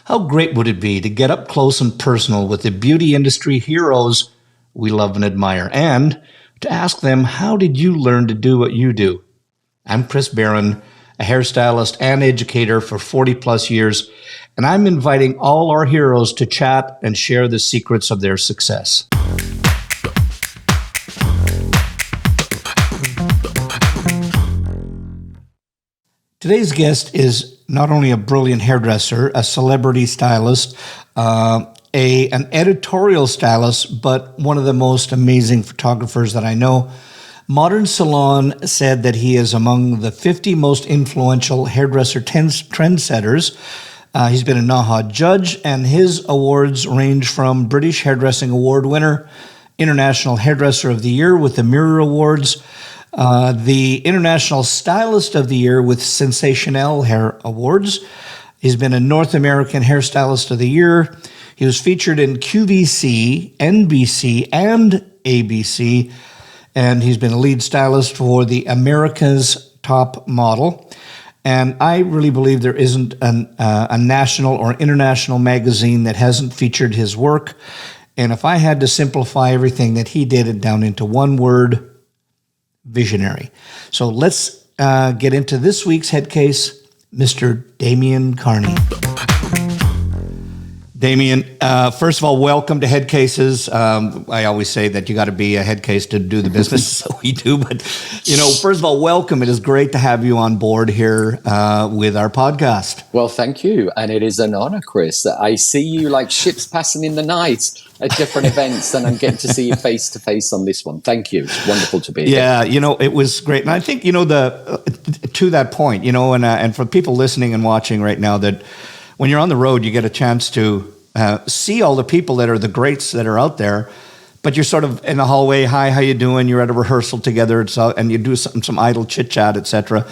How great would it be to get up close and personal with the beauty industry heroes we love and admire, and to ask them, how did you learn to do what you do? I'm Chris Baran, a hairstylist and educator for 40 plus years, and I'm inviting all our heroes to chat and share the secrets of their success. Today's guest is not only a brilliant hairdresser, a celebrity stylist, an editorial stylist, but one of the most amazing photographers that I know. Modern Salon said that he is among the 50 most influential hairdresser trendsetters. He's been a NAHA judge, and his awards range from British Hairdressing Award winner, International Hairdresser of the Year with the Mirror Awards, the International Stylist of the Year with Sensational Hair Awards. He's been a North American Hairstylist of the Year. He was featured in QVC, NBC, and ABC, and he's been a lead stylist for the America's Top Model. And I really believe there isn't a national or international magazine that hasn't featured his work. And if I had to simplify everything that he did it down into one word, visionary. So let's get into this week's head case, Mr. Damien Carney. Damien, first of all, welcome to Headcases. I always say that you got to be a head case to do the business, so we do. But, first of all, welcome. It is great to have you on board here with our podcast. Well, thank you. And it is an honor, Chris. I see you like ships passing in the night at different events, and I'm getting to see you face to face on this one. Thank you. It's wonderful to be here. Yeah, it was great. And I think, to that point, and for people listening and watching right now, that when you're on the road, you get a chance to see all the people that are the greats that are out there, but you're sort of in the hallway. Hi, how you doing? You're at a rehearsal together, and you do some idle chit chat, etc.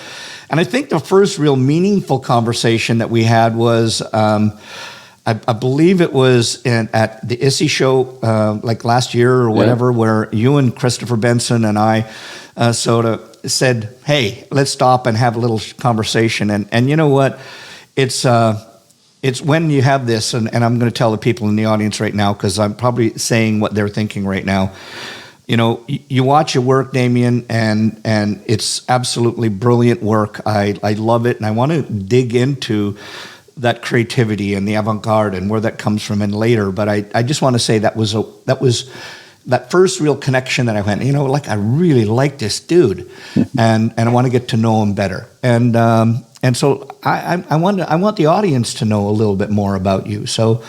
And I think the first real meaningful conversation that we had was, I believe it was at the ISSY show, like last year or whatever, where you and Christopher Benson and I sort of said, "Hey, let's stop and have a little conversation." And you know what? It's when you have this, and I'm going to tell the people in the audience right now, because I'm probably saying what they're thinking right now. You watch your work, Damien, and it's absolutely brilliant work. I love it, and I want to dig into that creativity and the avant-garde and where that comes from and later. But I just want to say that was that first real connection that I went, I really like this dude, and I want to get to know him better. And so I want the audience to know a little bit more about you. So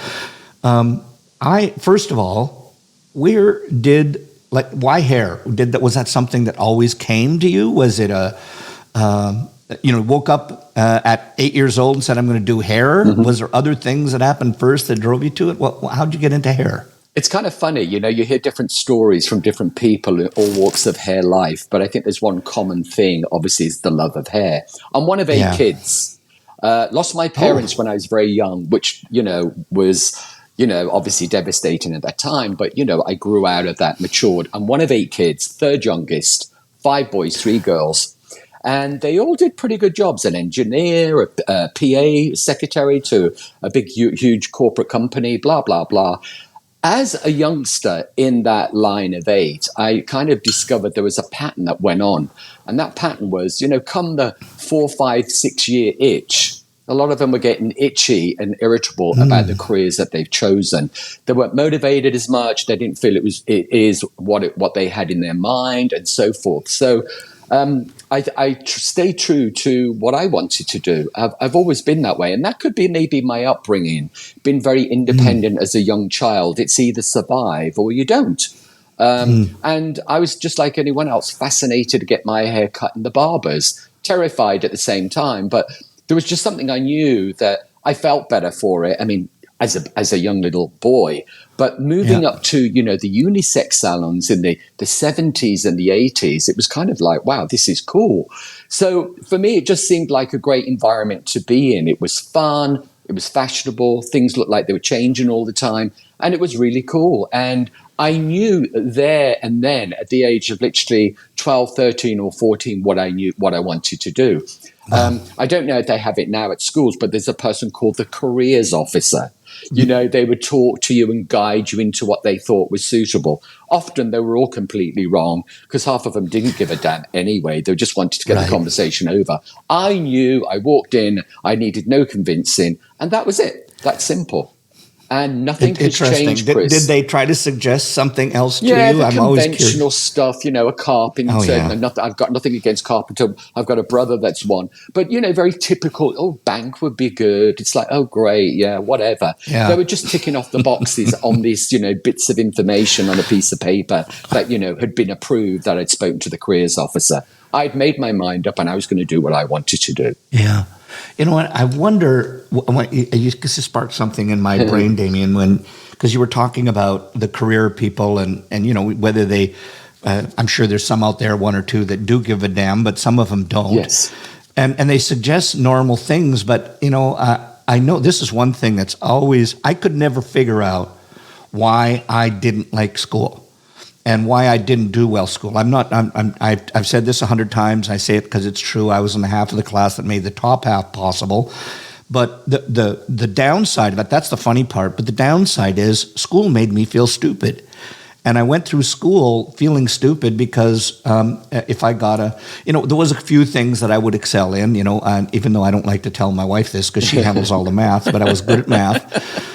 first of all, why hair? Was that something that always came to you? Was it woke up at 8 years old and said, I'm going to do hair? Mm-hmm. Was there other things that happened first that drove you to it? How'd you get into hair? It's kind of funny, you hear different stories from different people in all walks of hair life, but I think there's one common thing, obviously, is the love of hair. I'm one of 8 kids. Lost my parents when I was very young, which, was, obviously devastating at that time. But, I grew out of that, matured. I'm one of 8 kids, third youngest, 5 boys, 3 girls. And they all did pretty good jobs, an engineer, a PA, secretary to a big, huge corporate company, blah, blah, blah. As a youngster in that line of 8, I kind of discovered there was a pattern that went on. And that pattern was, come the 4, 5, 6 year itch, a lot of them were getting itchy and irritable about the careers that they've chosen. They weren't motivated as much. They didn't feel it is what they had in their mind and so forth. So I stay true to what I wanted to do. I've always been that way. And that could be maybe my upbringing, been very independent as a young child. It's either survive or you don't. And I was just like anyone else, fascinated to get my hair cut in the barbers, terrified at the same time. But there was just something I knew that I felt better for it. I mean, as a young little boy, but moving up to, the unisex salons in the 70s and the 80s, it was kind of like, wow, this is cool. So for me, it just seemed like a great environment to be in. It was fun. It was fashionable. Things looked like they were changing all the time. And it was really cool. And I knew there and then at the age of literally 12, 13 or 14, what I wanted to do. Wow. I don't know if they have it now at schools, but there's a person called the careers officer. You know, they would talk to you and guide you into what they thought was suitable. Often they were all completely wrong because half of them didn't give a damn anyway. They just wanted to get the conversation over. I knew, I walked in, I needed no convincing, and that was it. That's simple. And nothing has changed, Chris. Did they try to suggest something else to Yeah, you? the I'm always conventional curious. stuff, you know, a carpenter. Oh, yeah. I've got nothing against carpenter. I've got a brother that's one. But, you know, very typical, oh, bank would be good. It's like, oh, great, yeah, whatever. Yeah. They were just ticking off the boxes on these, you know, bits of information on a piece of paper that, you know, had been approved, that I'd spoken to the careers officer. I'd made my mind up and I was going to do what I wanted to do. Yeah. You know what? I wonder, this sparked something in my brain, Damien, because you were talking about the career people and you know, whether they, I'm sure there's some out there, one or two that do give a damn, but some of them don't. Yes. And they suggest normal things, but, you know, I know this is one thing that's always, I could never figure out why I didn't like school. And why I didn't do well school. I've said this 100 times. I say it because it's true. I was in the half of the class that made the top half possible. But the downside of it, that's the funny part, but the downside is school made me feel stupid. And I went through school feeling stupid because if I got you know, there was a few things that I would excel in, you know, even though I don't like to tell my wife this because she handles all the math, but I was good at math.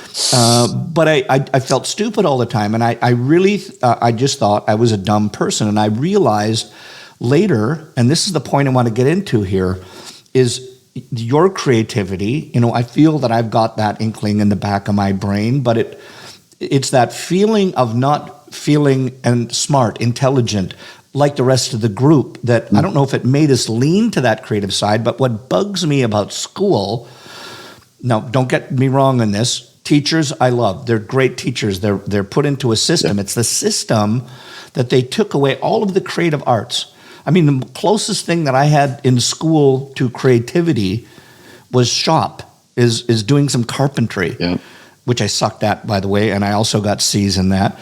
But I felt stupid all the time, and I really I just thought I was a dumb person. And I realized later, and this is the point I want to get into here, is your creativity. You know, I feel that I've got that inkling in the back of my brain, but it's that feeling of not feeling and smart, intelligent, like the rest of the group, that I don't know if it made us lean to that creative side. But what bugs me about school, now don't get me wrong on this, teachers I love. They're great teachers. They're put into a system. Yeah. It's the system that they took away all of the creative arts. I mean, the closest thing that I had in school to creativity was shop, is doing some carpentry, which I sucked at, by the way, and I also got C's in that.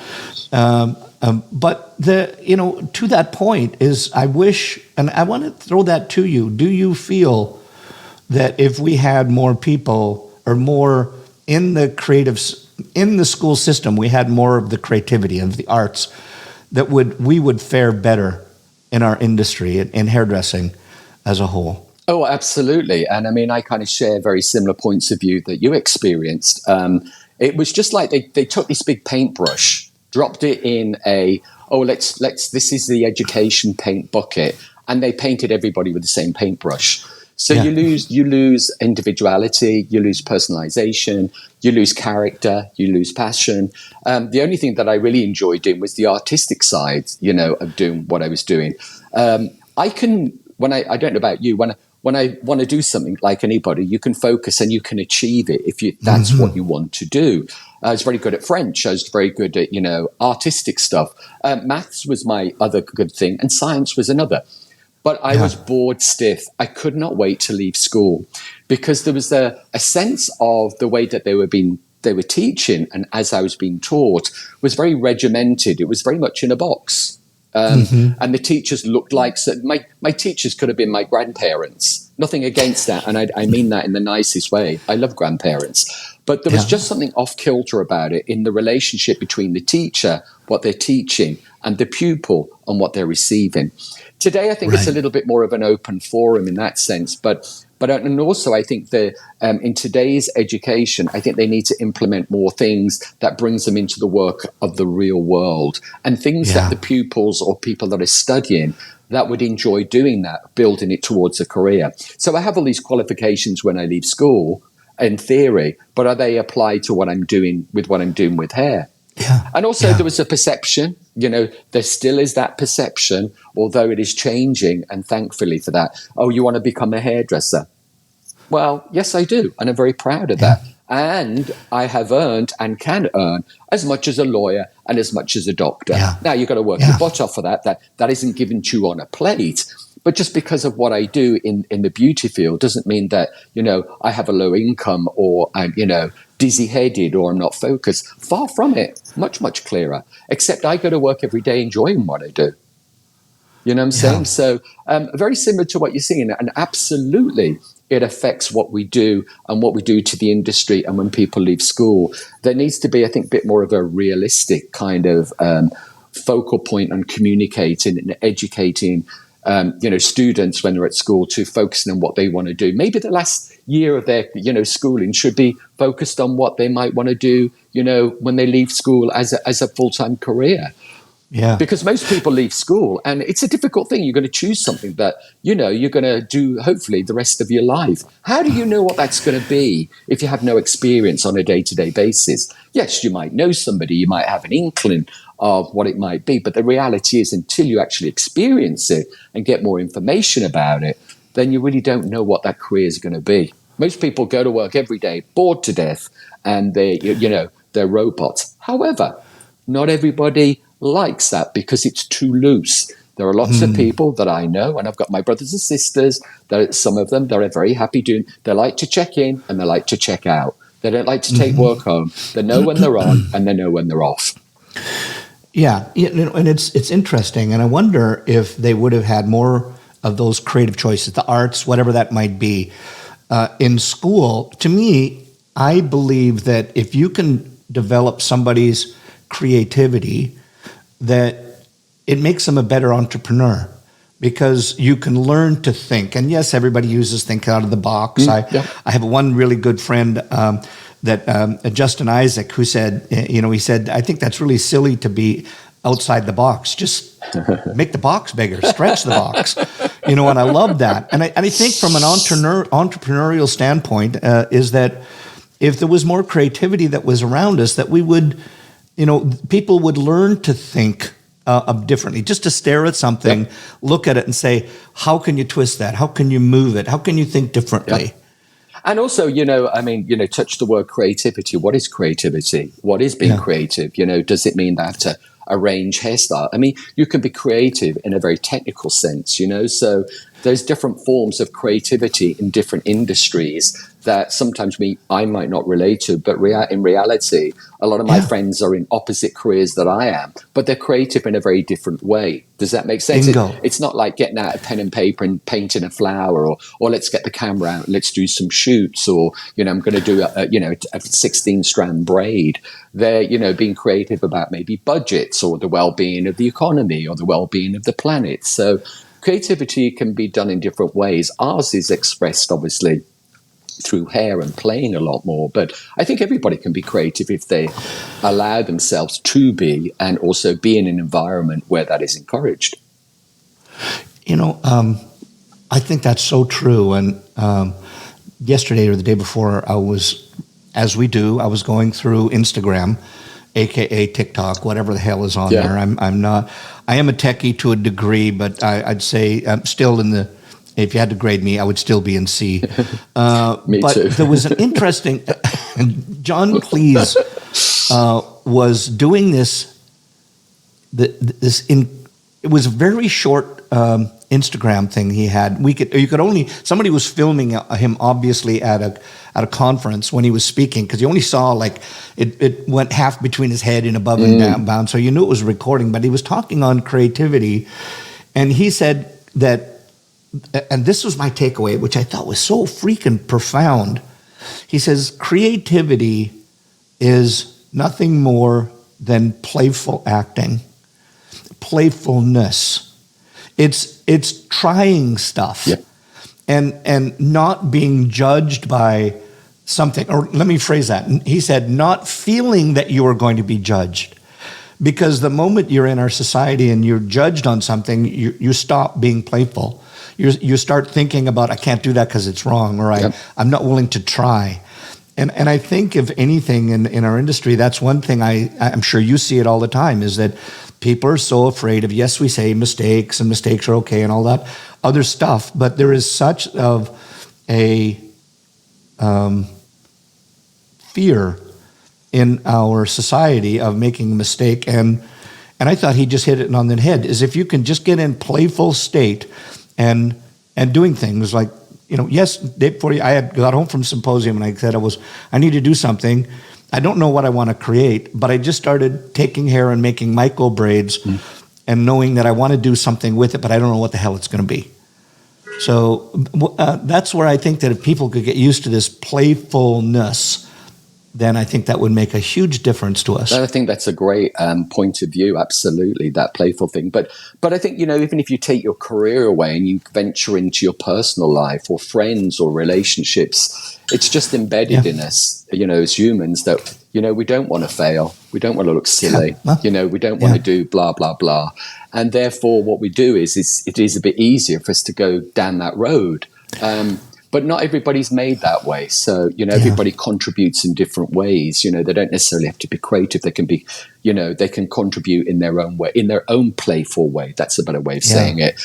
But you know, to that point is, I wish, and I want to throw that to you. Do you feel that if we had more people or more in the school system, we had more of the creativity of the arts, that we would fare better in our industry, in hairdressing as a whole? Oh, absolutely. And I mean, I kind of share very similar points of view that you experienced. It was just like they took this big paintbrush, dropped it in this is the education paint bucket, and they painted everybody with the same paintbrush. So you lose individuality, you lose personalization, you lose character, you lose passion. The only thing that I really enjoyed doing was the artistic side, you know, of doing what I was doing. I don't know about you, when I want to do something, like anybody, you can focus and you can achieve it if that's what you want to do. I was very good at French. I was very good at, you know, artistic stuff. Maths was my other good thing, and science was another. But I was bored stiff. I could not wait to leave school, because there was a sense of the way that they were teaching, and as I was being taught, was very regimented. It was very much in a box. And the teachers looked like, my teachers could have been my grandparents. Nothing against that, and I mean that in the nicest way. I love grandparents. But there was just something off-kilter about it in the relationship between the teacher, what they're teaching, and the pupil and what they're receiving. Today, I think it's a little bit more of an open forum in that sense. But and also, I think that in today's education, I think they need to implement more things that brings them into the work of the real world, and things that the pupils or people that are studying that would enjoy doing that, building it towards a career. So I have all these qualifications when I leave school, in theory, but are they applied to what I'm doing with hair? Yeah. And also there was a perception, you know, there still is that perception, although it is changing, and thankfully for that. Oh, you want to become a hairdresser? Well, yes, I do. And I'm very proud of that. And I have earned and can earn as much as a lawyer and as much as a doctor. Yeah. Now, you've got to work your butt off for that. That isn't given to you on a plate. But just because of what I do in the beauty field doesn't mean that, you know, I have a low income, or I'm, you know, dizzy-headed, or I'm not focused. Far from it. Much, much clearer. Except I go to work every day enjoying what I do. You know what I'm saying? So very similar to what you're seeing. And absolutely, it affects what we do and what we do to the industry. And when people leave school, there needs to be, I think, a bit more of a realistic kind of focal point on communicating and educating students when they're at school to focusing on what they want to do. Maybe the last year of their, schooling should be focused on what they might want to do, when they leave school as a full-time career. Yeah. Because most people leave school and it's a difficult thing. You're going to choose something that, you're going to do hopefully the rest of your life. How do you know what that's going to be if you have no experience on a day-to-day basis? Yes, you might know somebody, you might have an inkling of what it might be, but the reality is until you actually experience it and get more information about it, then you really don't know what that career is going to be. Most people go to work every day, bored to death, and they're robots. However, not everybody likes that because it's too loose. There are lots of people that I know, and I've got my brothers and sisters, that some of them, they're very happy doing, they like to check in and they like to check out. They don't like to take work home. They know when they're on and they know when they're off. Yeah, and it's interesting, and I wonder if they would have had more of those creative choices, the arts, whatever that might be, in school. To me, I believe that if you can develop somebody's creativity, that it makes them a better entrepreneur because you can learn to think. And yes, everybody uses think out of the box. I have one really good friend Justin Isaac, who said, he said, I think that's really silly to be outside the box. Just make the box bigger, stretch the box, and I love that. And I think from an entrepreneurial standpoint is that if there was more creativity that was around us, that we would, people would learn to think differently, just to stare at something, look at it and say, how can you twist that? How can you move it? How can you think differently? Yep. And also, touch the word creativity. What is creativity? What is being creative? Does it mean that to arrange hairstyle? I mean, you can be creative in a very technical sense, so there's different forms of creativity in different industries that sometimes I might not relate to, but in reality, a lot of my friends are in opposite careers that I am, but they're creative in a very different way. Does that make sense? It's not like getting out a pen and paper and painting a flower, or let's get the camera out and let's do some shoots, or I'm going to do a 16-strand braid. They're being creative about maybe budgets or the well-being of the economy or the well-being of the planet. So creativity can be done in different ways. Ours is expressed obviously through hair and playing a lot more, but I think everybody can be creative if they allow themselves to be, and also be in an environment where that is encouraged. I think that's so true. And yesterday or the day before, I was going through Instagram, aka TikTok, whatever the hell is on there. I am a techie to a degree, but I'd say I'm still if you had to grade me, I would still be in C. Me but too. There was an interesting, John Cleese was doing this it was a very short Instagram thing he had. Somebody was filming him obviously at a conference when he was speaking, because you only saw it went half between his head and above and down, so you knew it was recording. But he was talking on creativity, and he said that, and this was my takeaway, which I thought was so freaking profound. He says creativity is nothing more than playful acting, playfulness. It's trying stuff, and not being judged by something. Or let me phrase that. He said, not feeling that you are going to be judged, because the moment you're in our society and you're judged on something, you stop being playful. You start thinking about, I can't do that because it's wrong, or I'm not willing to try. And I think if anything in our industry, that's one thing I'm sure you see it all the time, is that people are so afraid of, yes, we say mistakes, and mistakes are okay and all that other stuff, but there is such of a fear in our society of making a mistake. And I thought he just hit it on the head, is if you can just get in playful state and doing things like, yes, day before I had got home from symposium and I said I need to do something. I don't know what I want to create, but I just started taking hair and making micro braids and knowing that I want to do something with it, but I don't know what the hell it's going to be. So that's where I think that if people could get used to this playfulness, then I think that would make a huge difference to us. I think that's a great point of view. Absolutely, that playful thing. But I think, even if you take your career away and you venture into your personal life or friends or relationships, it's just embedded in us, as humans that, we don't want to fail. We don't want to look silly. We don't want to do blah, blah, blah. And therefore, what we do is it is a bit easier for us to go down that road. But not everybody's made that way. So, everybody contributes in different ways. They don't necessarily have to be creative. They can be, they can contribute in their own way, in their own playful way. That's a better way of saying it.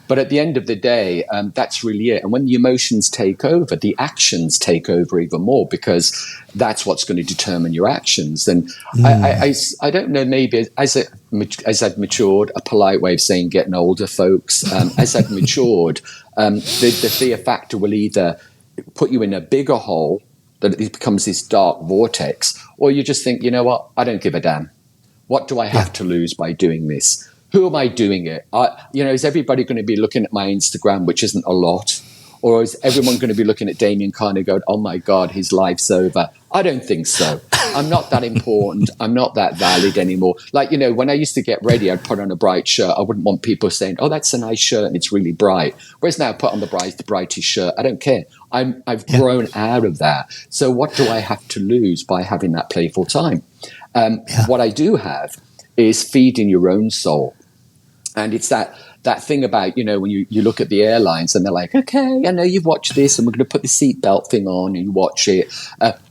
But at the end of the day, that's really it. And when the emotions take over, the actions take over even more, because that's what's going to determine your actions. And I don't know, maybe as I've matured, a polite way of saying getting older, folks, as I've matured, the fear factor will either put you in a bigger hole, that it becomes this dark vortex, or you just think, you know what, I don't give a damn. What do I have to lose by doing this? Who am I doing it? Is everybody going to be looking at my Instagram, which isn't a lot? Or is everyone going to be looking at Damien Carney going, oh my God, his life's over? I don't think so. I'm not that important. I'm not that valid anymore. Like, when I used to get ready, I'd put on a bright shirt. I wouldn't want people saying, oh, that's a nice shirt and it's really bright. Whereas now I put on the brightest shirt. I don't care. I've grown out of that. So what do I have to lose by having that playful time? What I do have is feeding your own soul. And it's that thing about, when you look at the airlines and they're like, okay, I know you've watched this and we're going to put the seatbelt thing on and you watch it.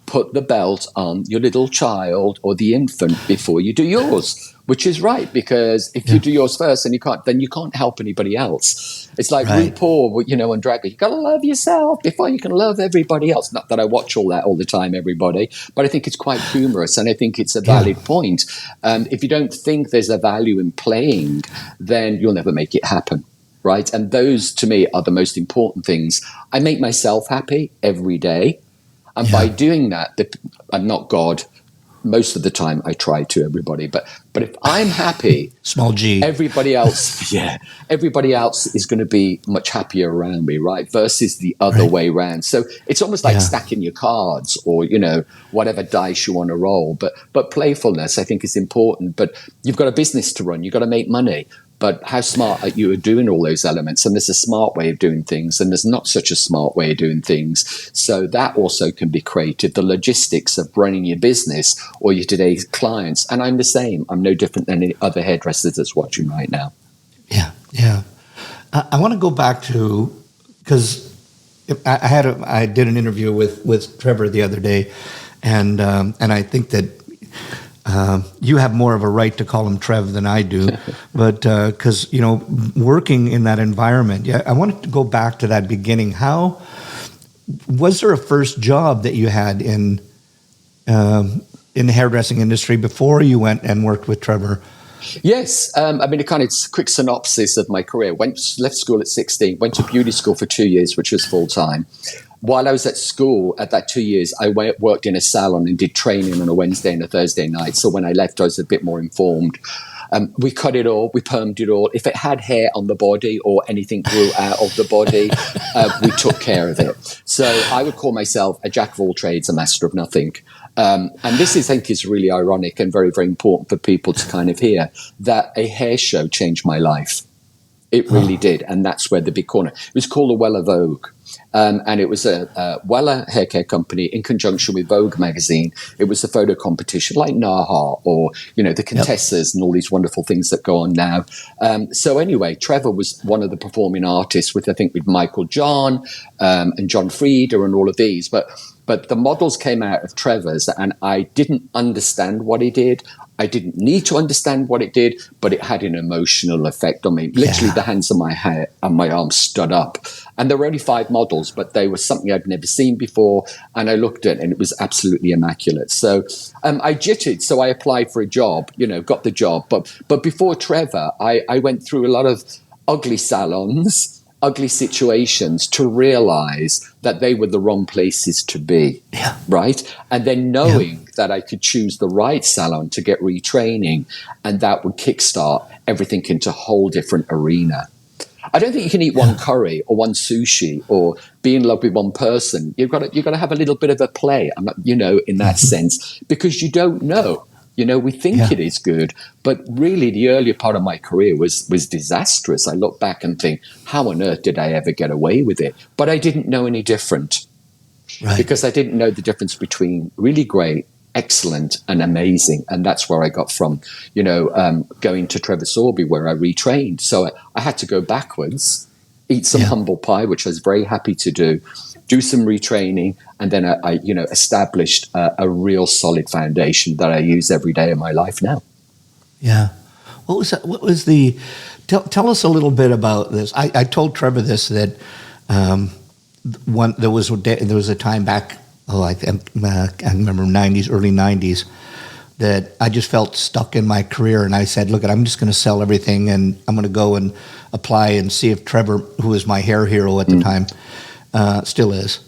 Put the belt on your little child or the infant before you do yours, which is right, because if you do yours first and then you can't help anybody else. It's like RuPaul, on Drag Race, you got to love yourself before you can love everybody else. Not that I watch all that all the time, everybody, but I think it's quite humorous and I think it's a valid point. If you don't think there's a value in playing, then you'll never make it happen. Right. And those to me are the most important things. I make myself happy every day. And by doing that, I'm not God. Most of the time I try to, everybody. But if I'm happy, small g, everybody else is going to be much happier around me, right? Versus the other way around. So it's almost like stacking your cards or, whatever dice you want to roll. But playfulness, I think, is important. But you've got a business to run. You've got to make money. But how smart are you at doing all those elements? And there's a smart way of doing things, and there's not such a smart way of doing things. So that also can be creative, the logistics of running your business or your today's clients. And I'm the same. I'm no different than any other hairdressers that's watching right now. Yeah. I want to go back to, because I did an interview with Trevor the other day, and I think that you have more of a right to call him Trev than I do, but because, working in that environment, I wanted to go back to that beginning. How was there a first job that you had in the hairdressing industry before you went and worked with Trevor? Yes. A kind of quick synopsis of my career. Left school at 16, went to beauty school for 2 years, which was full time. While I was at school, at that 2 years, I worked in a salon and did training on a Wednesday and a Thursday night. So when I left, I was a bit more informed. We cut it all, we permed it all. If it had hair on the body or anything grew out of the body, we took care of it. So I would call myself a jack of all trades, a master of nothing. And this I think is really ironic and very, very important for people to kind of hear, that a hair show changed my life. It really did. And that's where the big corner. It was called the Weller Vogue. And it was a Weller hair care company in conjunction with Vogue magazine. It was a photo competition like NAHA or, the Contessas and all these wonderful things that go on now. So anyway, Trevor was one of the performing artists with Michael John and John Frieda and all of these. But the models came out of Trevor's and I didn't understand what he did. I didn't need to understand what it did, but it had an emotional effect on me. Literally, the hands on my hair and my arms stood up. And there were only 5 models, but they were something I'd never seen before. And I looked at it and it was absolutely immaculate. So I jittered. So I applied for a job, got the job. But before Trevor, I went through a lot of ugly salons. ugly situations to realize that they were the wrong places to be. Yeah. Right. And then knowing that I could choose the right salon to get retraining, and that would kickstart everything into a whole different arena. I don't think you can eat one curry or one sushi or be in love with one person. You've got to have a little bit of a play. I'm not, in that sense, because you don't know. We think it is good, but really the earlier part of my career was disastrous. I look back and think, how on earth did I ever get away with it? But I didn't know any different, because I didn't know the difference between really great, excellent, and amazing. And that's where I got from, going to Trevor Sorbie, where I retrained. So I had to go backwards, eat some humble pie, which I was very happy to do some retraining, and then I established a real solid foundation that I use every day of my life now. Yeah. What was that? What was the? Tell us a little bit about this. I told Trevor this, that there was a time back. I remember early '90s, that I just felt stuck in my career, and I said, "Look, I'm just going to sell everything, and I'm going to go and apply and see if Trevor, who was my hair hero at the time, still is."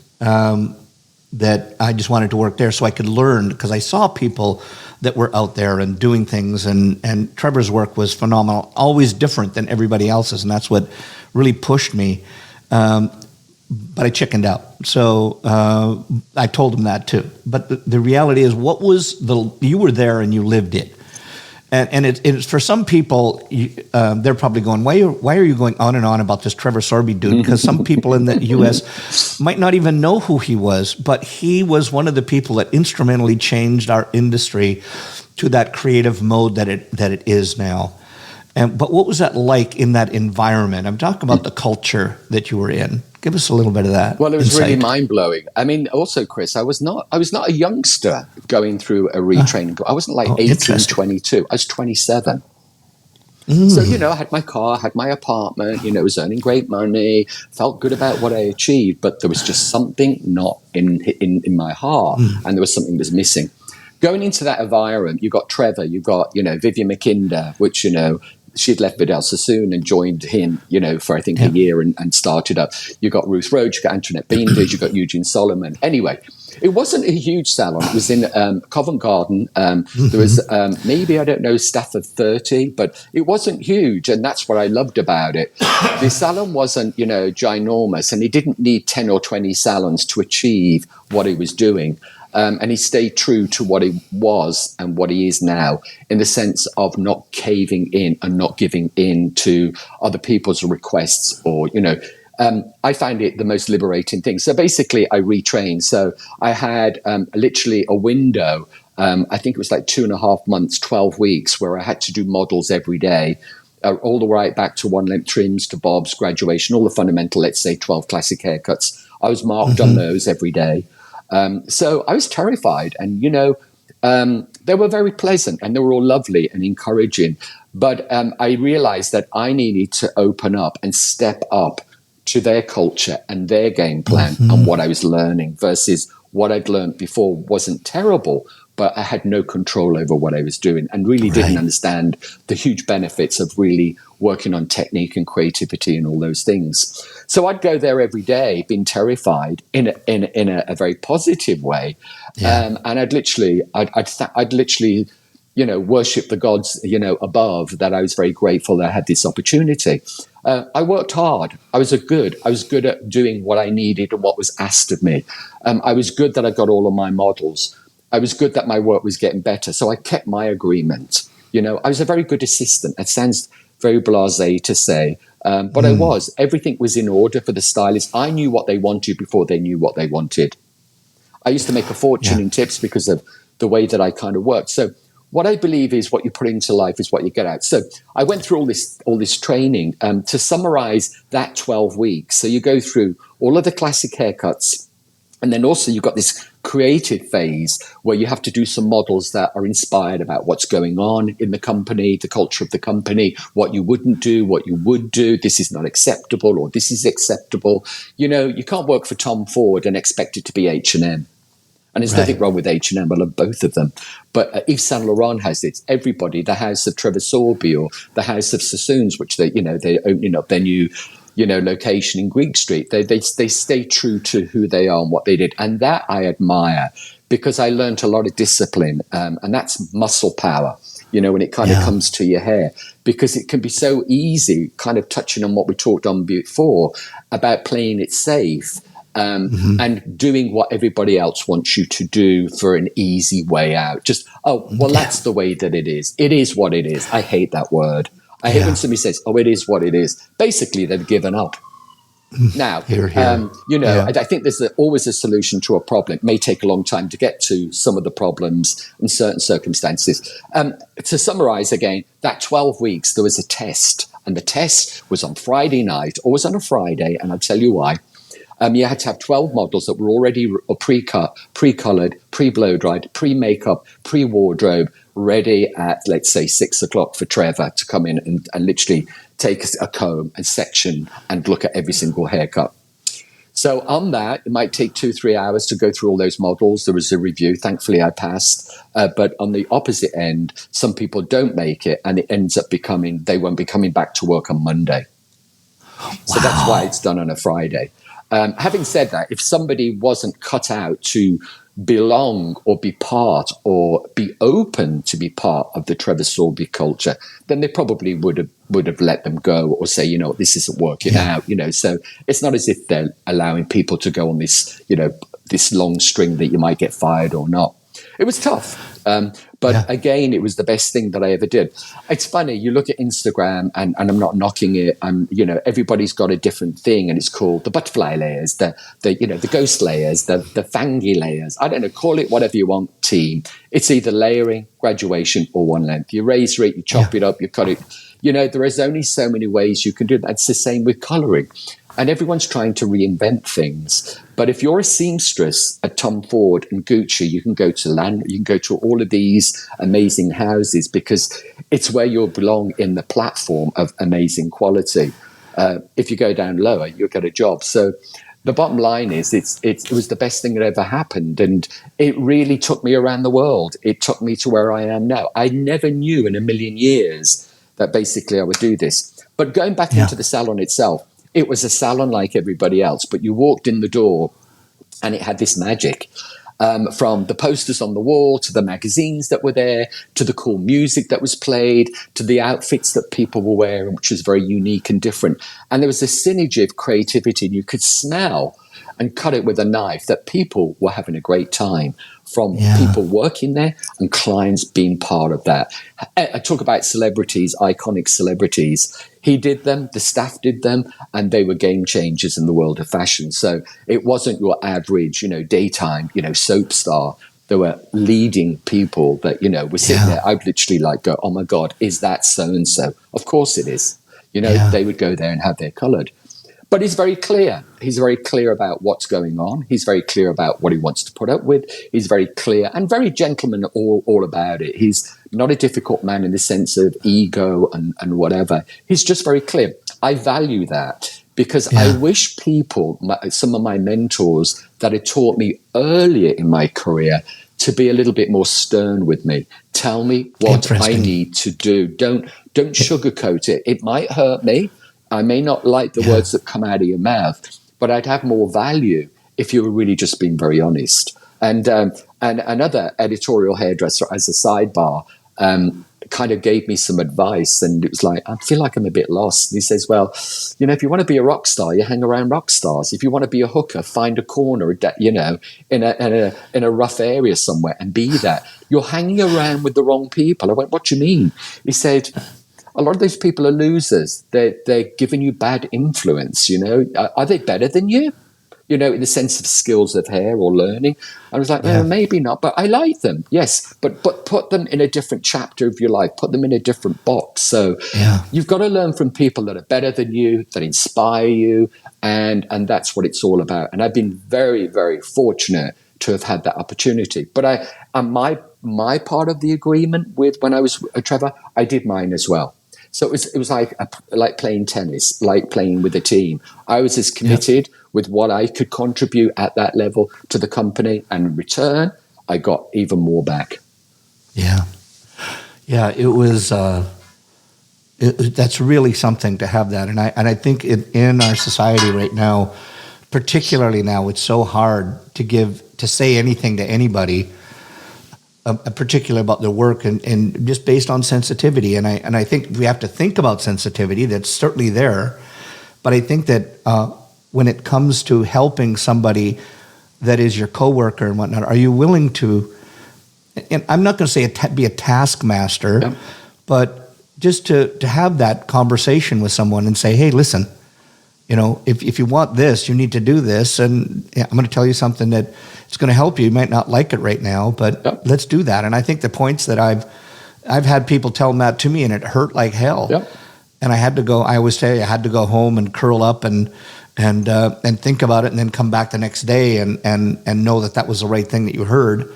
That I just wanted to work there so I could learn, because I saw people that were out there and doing things, and Trevor's work was phenomenal, always different than everybody else's, and that's what really pushed me. But I chickened out. So I told him that too. But the reality is, you were there and you lived it. And it's for some people, they're probably going, why are you going on and on about this Trevor Sorbie dude? Because some people in the U.S. might not even know who he was, but he was one of the people that instrumentally changed our industry to that creative mode that it is now. But what was that like in that environment? I'm talking about the culture that you were in. Give us a little bit of that. Well, it was insight. really mind-blowing. I mean, also, Chris, I was not a youngster going through a retraining. I wasn't like 18, 22. I was 27. So, I had my car, had my apartment, was earning great money, felt good about what I achieved, but there was just something not in my heart, and there was something that was missing. Going into that environment, you got Trevor, you got, Vivian McKinder, which, she'd left Vidal Sassoon and joined him, for I think a year and started up. You got Ruth Rhodes, you got Antoinette Beenders, you got Eugene Solomon. Anyway, it wasn't a huge salon. It was in Covent Garden. There was maybe, I don't know, staff of 30, but it wasn't huge. And that's what I loved about it. The salon wasn't, ginormous, and he didn't need 10 or 20 salons to achieve what he was doing. And he stayed true to what he was and what he is now, in the sense of not caving in and not giving in to other people's requests, or, I find it the most liberating thing. So basically I retrained. So I had literally a window, I think it was like 2.5 months, 12 weeks, where I had to do models every day. All the way back to one-length trims, to bobs, graduation, all the fundamental, let's say 12 classic haircuts. I was marked on those every day. So I was terrified, and, they were very pleasant and they were all lovely and encouraging. But I realized that I needed to open up and step up to their culture and their game plan and what I was learning, versus what I'd learned before wasn't terrible, but I had no control over what I was doing, and really didn't understand the huge benefits of really working on technique and creativity and all those things. So I'd go there every day, being terrified in a very positive way, and I'd literally worship the gods above, that I was very grateful that I had this opportunity. I worked hard. I was good at doing what I needed and what was asked of me. I was good that I got all of my models. I was good that my work was getting better. So I kept my agreement. I was a very good assistant. It sounds very blasé to say, but I was. Everything was in order for the stylist. I knew what they wanted before they knew what they wanted. I used to make a fortune in tips because of the way that I kind of worked. So what I believe is, what you put into life is what you get out. So I went through all this training to summarize that 12 weeks. So you go through all of the classic haircuts, and then also you've got this creative phase where you have to do some models that are inspired about what's going on in the company, the culture of the company, what you wouldn't do, what you would do. This is not acceptable, or this is acceptable. You can't work for Tom Ford and expect it to be H&M. And there's nothing wrong with H&M. I love both of them. But Yves Saint Laurent has it. Everybody, the house of Trevor Sorbie, or the house of Sassoons, which they're opening up their new location in Greek Street. They stay true to who they are and what they did. And that I admire, because I learned a lot of discipline, and that's muscle power, when it kind of comes to your hair, because it can be so easy, kind of touching on what we talked on before about playing it safe, and doing what everybody else wants you to do for an easy way out. Just, that's the way that it is. It is what it is. I hate that word. I hate when somebody says, it is what it is. Basically, they've given up. Now, I think there's always a solution to a problem. It may take a long time to get to some of the problems in certain circumstances. To summarize again, that 12 weeks, there was a test. And the test was on Friday night, always on a Friday, and I'll tell you why. You had to have 12 models that were already pre-cut, pre-colored, pre-blow-dried, pre-makeup, pre-wardrobe, ready at, let's say, 6 o'clock for Trevor to come in and literally take a comb and section and look at every single haircut. So on that, it might take 2-3 hours to go through all those models. There was a review. Thankfully, I passed. But on the opposite end, some people don't make it, and it ends up becoming they won't be coming back to work on Monday. Wow. So that's why it's done on a Friday. Having said that, if somebody wasn't cut out to belong or be part or be open to be part of the Trevor Sorbie culture, then they probably would have let them go or say, this isn't working out, So it's not as if they're allowing people to go on this, this long string that you might get fired or not. It was tough. But again, it was the best thing that I ever did. It's funny, you look at Instagram, and I'm not knocking it. Everybody's got a different thing, and it's called the butterfly layers, the ghost layers, the fangy layers. I don't know, call it whatever you want, team. It's either layering, graduation, or one length. You razor it, you chop it up, you cut it. There is only so many ways you can do that. It's the same with coloring. And everyone's trying to reinvent things. But if you're a seamstress at Tom Ford and Gucci, you can go to all of these amazing houses, because it's where you'll belong in the platform of amazing quality. If you go down lower, you'll get a job. So the bottom line is it was the best thing that ever happened. And it really took me around the world. It took me to where I am now. I never knew in a million years that basically I would do this. But going back into the salon itself, it was a salon like everybody else, but you walked in the door and it had this magic. From the posters on the wall, to the magazines that were there, to the cool music that was played, to the outfits that people were wearing, which was very unique and different. And there was a synergy of creativity, and you could smell and cut it with a knife that people were having a great time, from people working there and clients being part of that. I talk about celebrities, iconic celebrities. He did them, the staff did them, and they were game changers in the world of fashion. So it wasn't your average, daytime, soap star. There were leading people that, were sitting there. I'd literally go, oh my God, is that so-and-so? Of course it is. They would go there and have their colored. But he's very clear. He's very clear about what's going on. He's very clear about what he wants to put up with. He's very clear and very gentleman all about it. He's not a difficult man in the sense of ego and whatever. He's just very clear. I value that, because I wish people, some of my mentors that had taught me earlier in my career, to be a little bit more stern with me. Tell me what I need to do. Don't sugarcoat it. It might hurt me. I may not like the words that come out of your mouth, but I'd have more value if you were really just being very honest. And another editorial hairdresser, as a sidebar, kind of gave me some advice, and it was like, I feel like I'm a bit lost. And he says, well, if you want to be a rock star, you hang around rock stars. If you want to be a hooker, find a corner, in a rough area somewhere and be that. You're hanging around with the wrong people. I went, what do you mean? He said, a lot of those people are losers. They're giving you bad influence, Are they better than you? In the sense of skills of hair or learning. I was like, maybe not, but I like them. Yes, but put them in a different chapter of your life. Put them in a different box. So you've got to learn from people that are better than you, that inspire you, and that's what it's all about. And I've been very, very fortunate to have had that opportunity. But my part of the agreement with when I was Trevor, I did mine as well. So it was like playing tennis, like playing with a team. I was as committed with what I could contribute at that level to the company, and in return, I got even more back. Yeah. It was that's really something to have that. And I think in our society right now, particularly now, it's so hard to say anything to anybody, particularly about their work, and just based on sensitivity. And I think we have to think about sensitivity. That's certainly there, but I think that when it comes to helping somebody that is your coworker and whatnot, are you willing to? And I'm not going to say be a taskmaster, yeah, but just to have that conversation with someone and say, hey, listen, if you want this, you need to do this. And I'm going to tell you something that it's going to help you. You might not like it right now, but yep, let's do that. And I think the points that I've had people tell that to me, and it hurt like hell. Yep. And I always say I had to go home and curl up and think about it, and then come back the next day and know that was the right thing that you heard.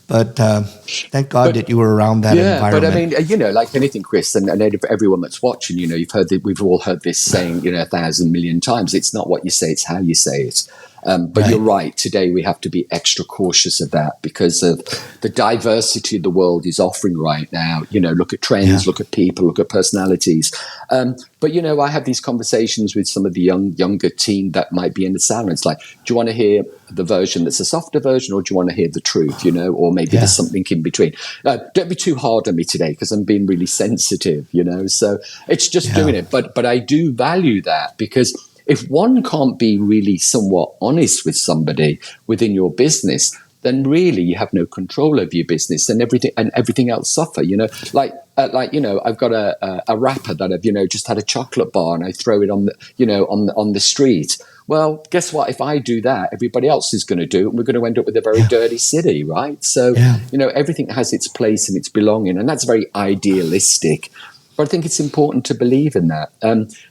But thank God that you were around that environment. But I mean, like anything, Chris, and everyone that's watching, you've heard that, we've all heard this saying, 1,000 million times. It's not what you say, it's how you say it. But right, you're right. Today we have to be extra cautious of that because of the diversity the world is offering right now. Look at trends, look at people, look at personalities. But I have these conversations with some of the younger team that might be in the salon. It's like, do you want to hear the version that's a softer version, or do you want to hear the truth? Or maybe there's something in between. Don't be too hard on me today because I'm being really sensitive. So it's just doing it. But I do value that, because if one can't be really somewhat honest with somebody within your business, then really you have no control over your business, and everything else suffer. I've got a rapper that I've just had a chocolate bar, and I throw it on the street. Well, guess what? If I do that, everybody else is going to do it, and we're going to end up with a very dirty city, right? So everything has its place and its belonging, and that's very idealistic. But I think it's important to believe in that.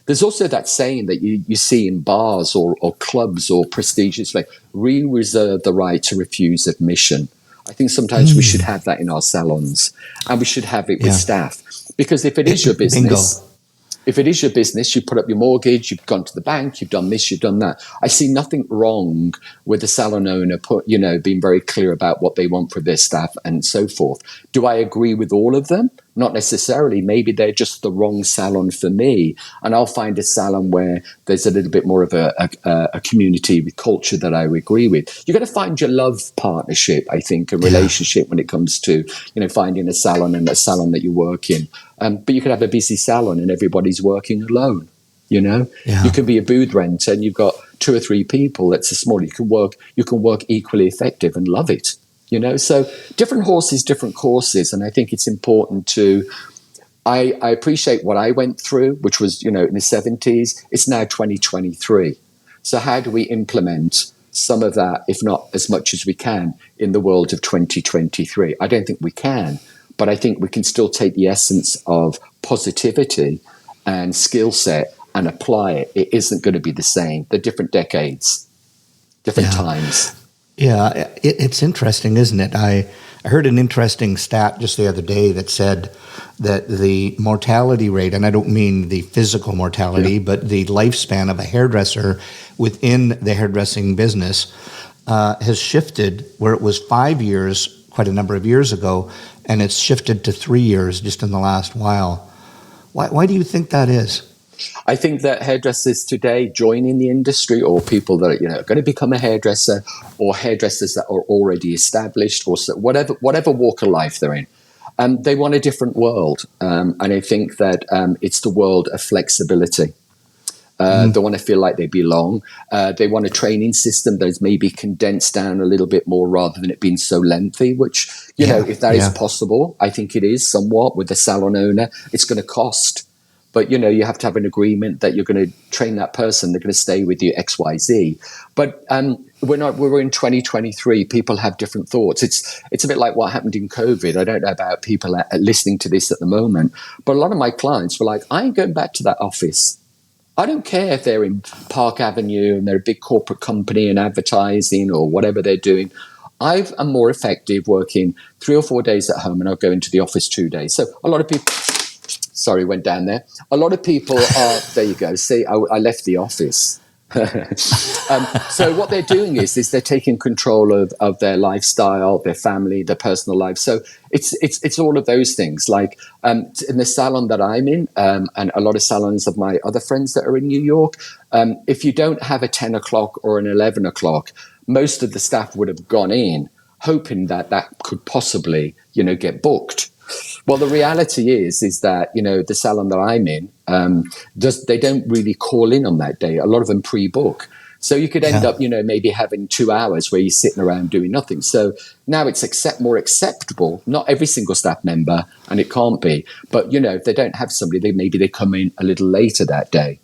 There's also that saying that you see in bars or clubs or prestigious, like, we reserve the right to refuse admission. I think sometimes we should have that in our salons, and we should have it with staff. Because if it is your business, you put up your mortgage, you've gone to the bank, you've done this, you've done that. I see nothing wrong with the salon owner being very clear about what they want for their staff and so forth. Do I agree with all of them? Not necessarily. Maybe they're just the wrong salon for me, and I'll find a salon where there's a little bit more of a community with culture that I agree with. You've got to find your love partnership, I think, a relationship when it comes to finding a salon and a salon that you work in. But you could have a busy salon and everybody's working alone. You can be a booth renter and you've got 2 or 3 people. That's a small. You can work equally effective and love it. So different horses, different courses. And I think it's important I appreciate what I went through, which was, in the 70s. It's now 2023. So how do we implement some of that, if not as much as we can, in the world of 2023? I don't think we can, but I think we can still take the essence of positivity and skill set and apply it. It isn't going to be the same. They're different decades, different times. Yeah, it's interesting, isn't it? I heard an interesting stat just the other day that said that the mortality rate, and I don't mean the physical mortality, but the lifespan of a hairdresser within the hairdressing business has shifted, where it was 5 years quite a number of years ago, and it's shifted to 3 years just in the last while. Why do you think that is? I think that hairdressers today joining the industry, or people that are going to become a hairdresser, or hairdressers that are already established, or whatever walk of life they're in, they want a different world, and I think that it's the world of flexibility. They want to feel like they belong. They want a training system that is maybe condensed down a little bit more rather than it being so lengthy, which, if that is possible, I think it is somewhat with the salon owner. It's going to cost. But, you have to have an agreement that you're going to train that person. They're going to stay with you XYZ. But we're in 2023. People have different thoughts. It's a bit like what happened in COVID. I don't know about people listening to this at the moment, but a lot of my clients were like, I ain't going back to that office. I don't care if they're in Park Avenue and they're a big corporate company and advertising or whatever they're doing. I am more effective working 3 or 4 days at home, and I'll go into the office 2 days. So a lot of people... Sorry, went down there. A lot of people are, there you go. See, I left the office. So what they're doing is they're taking control of their lifestyle, their family, their personal life. So it's all of those things. Like in the salon that I'm in, and a lot of salons of my other friends that are in New York, if you don't have a 10 o'clock or an 11 o'clock, most of the staff would have gone in hoping that could possibly, get booked. Well, the reality is that, the salon that I'm in, they don't really call in on that day. A lot of them pre-book. So you could end up, maybe having 2 hours where you're sitting around doing nothing. So now it's more acceptable. Not every single staff member, and it can't be. But, if they don't have somebody, maybe they come in a little later that day,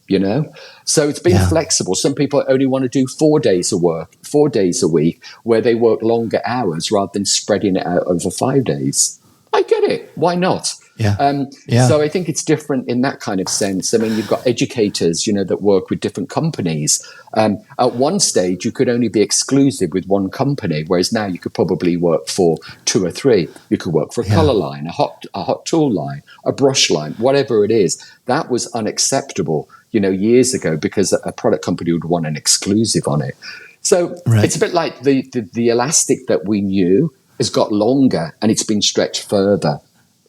So it's been flexible. Some people only want to do 4 days of work, 4 days a week, where they work longer hours rather than spreading it out over 5 days. I get it. Why not? So I think it's different in that kind of sense. I mean, you've got educators, that work with different companies. At one stage, you could only be exclusive with one company, whereas now you could probably work for 2 or 3. You could work for a color line, a hot tool line, a brush line, whatever it is. That was unacceptable, years ago, because a product company would want an exclusive on it. So it's a bit like the elastic that we knew has got longer and it's been stretched further.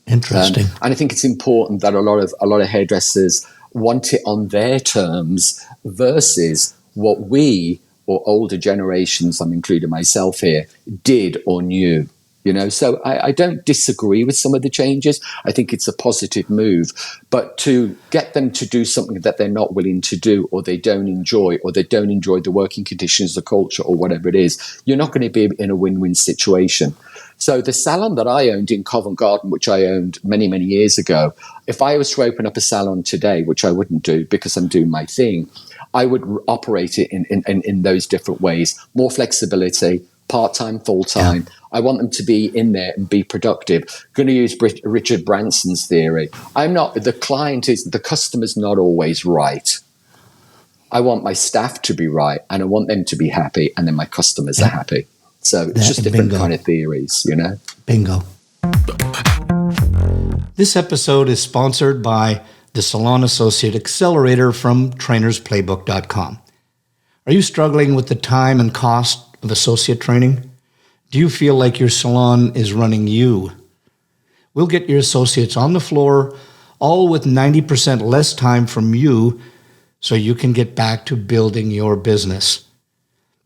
Interesting. And I think it's important that a lot of hairdressers want it on their terms versus what we or older generations, I'm including myself here, did or knew. So I don't disagree with some of the changes. I think it's a positive move. But to get them to do something that they're not willing to do, or they don't enjoy the working conditions, the culture, or whatever it is, you're not going to be in a win-win situation. So the salon that I owned in Covent Garden, which I owned many, many years ago, if I was to open up a salon today, which I wouldn't do because I'm doing my thing, I would operate it in those different ways. More flexibility, part-time, full-time. Yeah. I want them to be in there and be productive. Going to use Richard Branson's theory. The customer's not always right. I want my staff to be right, and I want them to be happy, and then my customers are happy. So it's just different kind of theories, Bingo. This episode is sponsored by the Salon Associate Accelerator from trainersplaybook.com. Are you struggling with the time and cost of associate training? Do you feel like your salon is running you? We'll get your associates on the floor, all with 90% less time from you, so you can get back to building your business.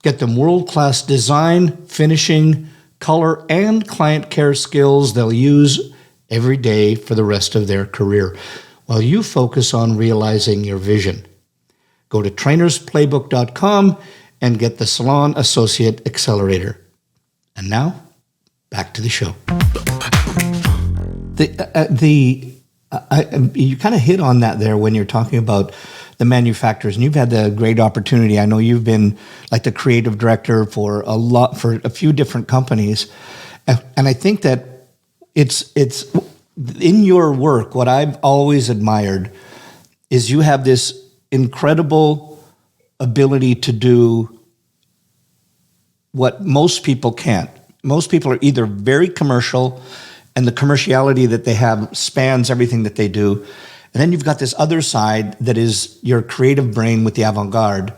Get them world-class design, finishing, color, and client care skills they'll use every day for the rest of their career, while you focus on realizing your vision. Go to trainersplaybook.com and get the Salon Associate Accelerator. And now, back to the show. You kind of hit on that there when you're talking about the manufacturers, and you've had the great opportunity. I know you've been like the creative director for a few different companies, and I think that it's in your work. What I've always admired is you have this incredible ability to do what most people can't. Most people are either very commercial, and the commerciality that they have spans everything that they do. And then you've got this other side that is your creative brain with the avant-garde.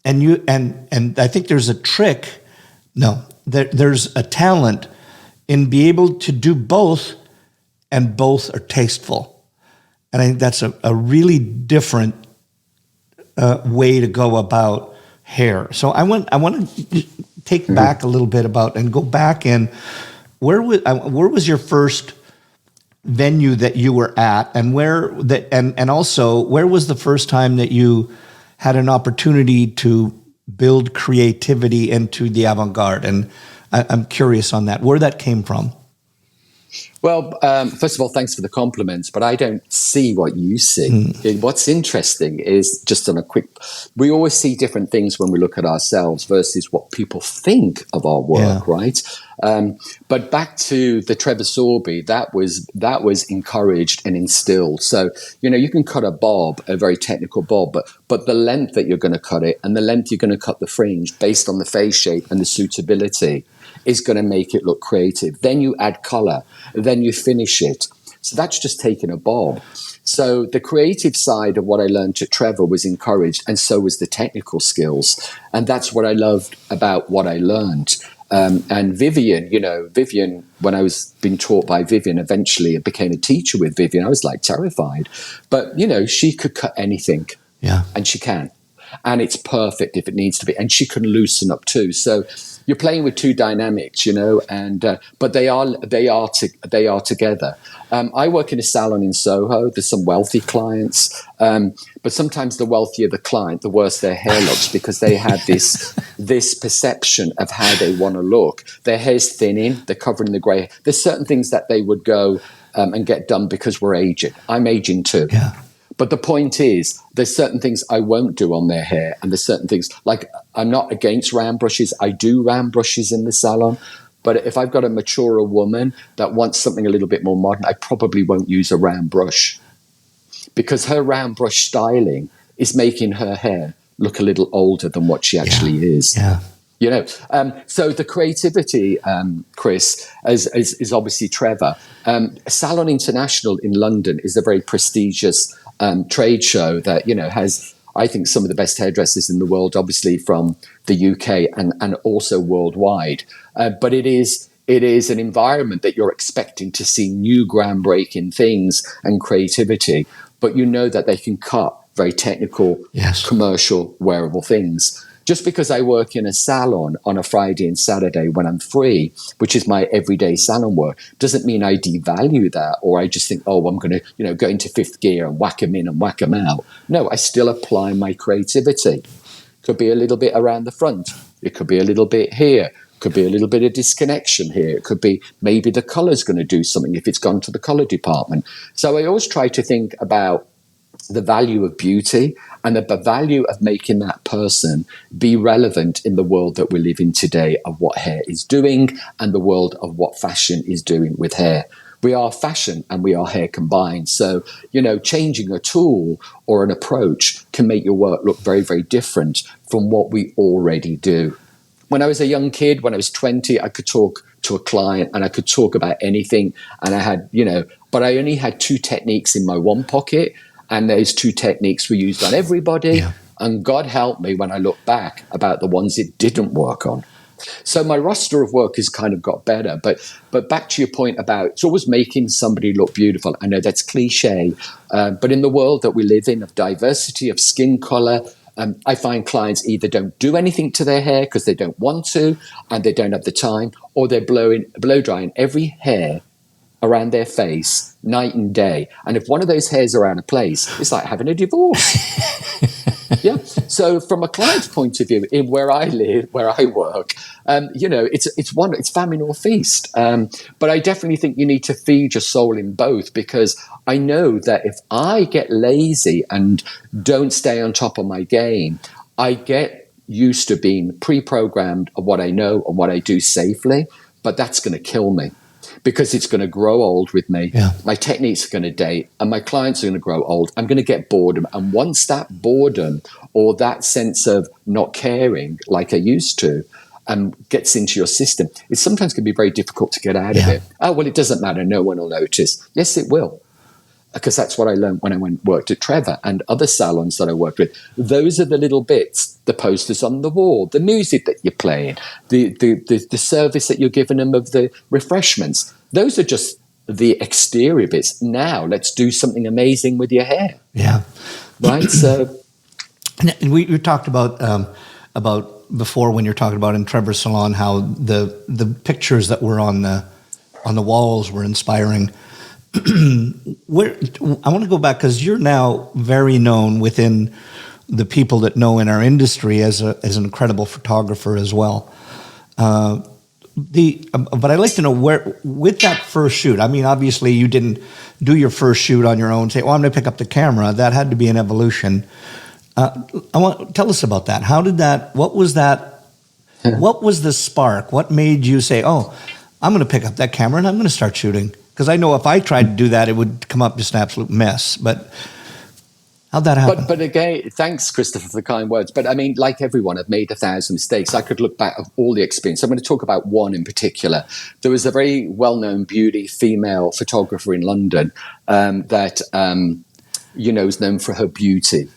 And I think there's a trick. No, there's a talent in being able to do both, and both are tasteful. And I think that's a really different way to go about hair. So I want to take back a little bit about and go back in. Where was your first venue that you were at, and also where was the first time that you had an opportunity to build creativity into the avant-garde? And I'm curious on that, where that came from. Well, first of all, thanks for the compliments, but I don't see what you see. What's interesting is, just on a quick, we always see different things when we look at ourselves versus what people think of our work, right? But back to the Trevor Sorbie, that was encouraged and instilled. So, you can cut a bob, a very technical bob, but the length that you're going to cut it and the length you're going to cut the fringe based on the face shape and the suitability is going to make it look creative. Then you add color, then you finish it. So that's just taking a bob. So the creative side of what I learned at Trevor was encouraged, and so was the technical skills. And that's what I loved about what I learned. And Vivian, when I was being taught by Vivian, eventually I became a teacher with Vivian. I was like terrified. But, she could cut anything. Yeah. And she can. And it's perfect if it needs to be. And she can loosen up too. So you're playing with two dynamics, and but they are together. I work in a salon in Soho. There's some wealthy clients, but sometimes the wealthier the client, the worse their hair looks, because they have this perception of how they want to look. Their hair's thinning, they're covering the grey. There's certain things that they would go and get done because we're aging. I'm aging too. Yeah. But the point is, there's certain things I won't do on their hair. And there's certain things, like I'm not against round brushes. I do round brushes in the salon. But if I've got a maturer woman that wants something a little bit more modern, I probably won't use a round brush. Because her round brush styling is making her hair look a little older than what she actually is. Yeah. So the creativity, Chris, is obviously Trevor. Salon International in London is a very prestigious trade show that, has, I think, some of the best hairdressers in the world, obviously from the UK and also worldwide. But it is an environment that you're expecting to see new groundbreaking things and creativity, but that they can cut very technical, commercial, wearable things. Just because I work in a salon on a Friday and Saturday when I'm free, which is my everyday salon work, doesn't mean I devalue that, or I just think, I'm going to, go into fifth gear and whack them in and whack them out. No, I still apply my creativity. Could be a little bit around the front. It could be a little bit here. Could be a little bit of disconnection here. It could be maybe the color's going to do something if it's gone to the color department. So I always try to think about the value of beauty and the value of making that person be relevant in the world that we live in today, of what hair is doing and the world of what fashion is doing with hair. We are fashion and we are hair combined. So, changing a tool or an approach can make your work look very, very different from what we already do. When I was a young kid, when I was 20, I could talk to a client and I could talk about anything. And I had, but I only had two techniques in my one pocket. And those two techniques were used on everybody. Yeah. And God help me when I look back about the ones it didn't work on. So my roster of work has kind of got better. But back to your point about it's always making somebody look beautiful. I know that's cliche, but in the world that we live in, of diversity, of skin color, I find clients either don't do anything to their hair because they don't want to and they don't have the time, or they're blow drying every hair around their face night and day. And if one of those hairs are out of place, it's like having a divorce. Yeah. So from a client's point of view, in where I live, where I work, it's famine or feast. But I definitely think you need to feed your soul in both, because I know that if I get lazy and don't stay on top of my game, I get used to being pre-programmed of what I know and what I do safely, but that's going to kill me. Because it's going to grow old with me. Yeah. My techniques are going to date and my clients are going to grow old. I'm going to get boredom. And once that boredom or that sense of not caring like I used to gets into your system, it sometimes can be very difficult to get out of it. Oh, well, it doesn't matter. No one will notice. Yes, it will. Because that's what I learned when I worked at Trevor and other salons that I worked with. Those are the little bits, the posters on the wall, the music that you're playing, the service that you're giving them of the refreshments. Those are just the exterior bits. Now let's do something amazing with your hair. Yeah. Right? So and we talked about before, when you're talking about in Trevor's salon, how the pictures that were on the walls were inspiring. I want to go back, because you're now very known within the people that know in our industry as an incredible photographer as well. But I'd like to know, where, with that first shoot, I mean, obviously you didn't do your first shoot on your own, say, I'm going to pick up the camera. That had to be an evolution. Tell us about that. How did that, what was that, what was the spark? What made you say, I'm going to pick up that camera and I'm going to start shooting? Because I know if I tried to do that, it would come up just an absolute mess. But How'd that happen? But again, thanks, Christopher, for the kind words. But I mean, like everyone, I've made 1,000 mistakes. I could look back at all the experience. I'm going to talk about one in particular. There was a very well-known beauty female photographer in London that is known for her beauty.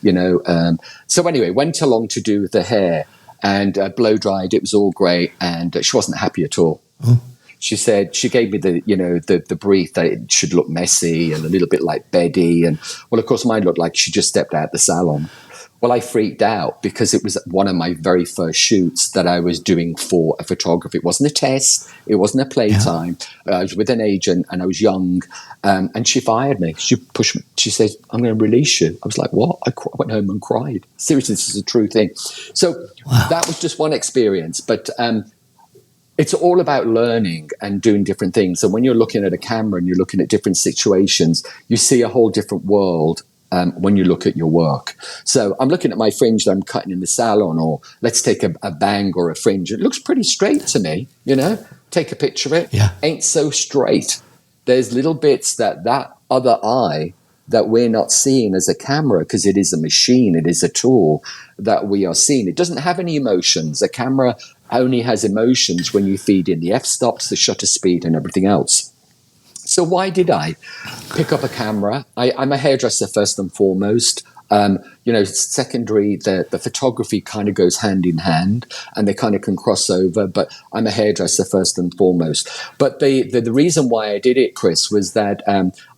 So anyway, went along to do the hair and blow dried. It was all great, and she wasn't happy at all. She said, she gave me the brief that it should look messy and a little bit like Betty. And well, of course, mine looked like she just stepped out the salon. Well, I freaked out because it was one of my very first shoots that I was doing for a photographer. It wasn't a test. It wasn't a playtime. I was with an agent and I was young. And she fired me. She pushed me. She said, I'm going to release you. I was like, what? I went home and cried. Seriously, this is a true thing. So that was just one experience. But it's all about learning and doing different things. So when you're looking at a camera and you're looking at different situations, you see a whole different world when you look at your work. So I'm looking at my fringe that I'm cutting in the salon, or let's take a bang or a fringe. It looks pretty straight to me, take a picture of it. Yeah. Ain't so straight. There's little bits that other eye that we're not seeing as a camera, because it is a machine, it is a tool that we are seeing. It doesn't have any emotions. A camera only has emotions when you feed in the f-stops, the shutter speed, and everything else. So why did I pick up a camera? I'm a hairdresser first and foremost. Secondary, the photography kind of goes hand in hand and they kind of can cross over, but I'm a hairdresser first and foremost. But the reason why I did it, Chris, was that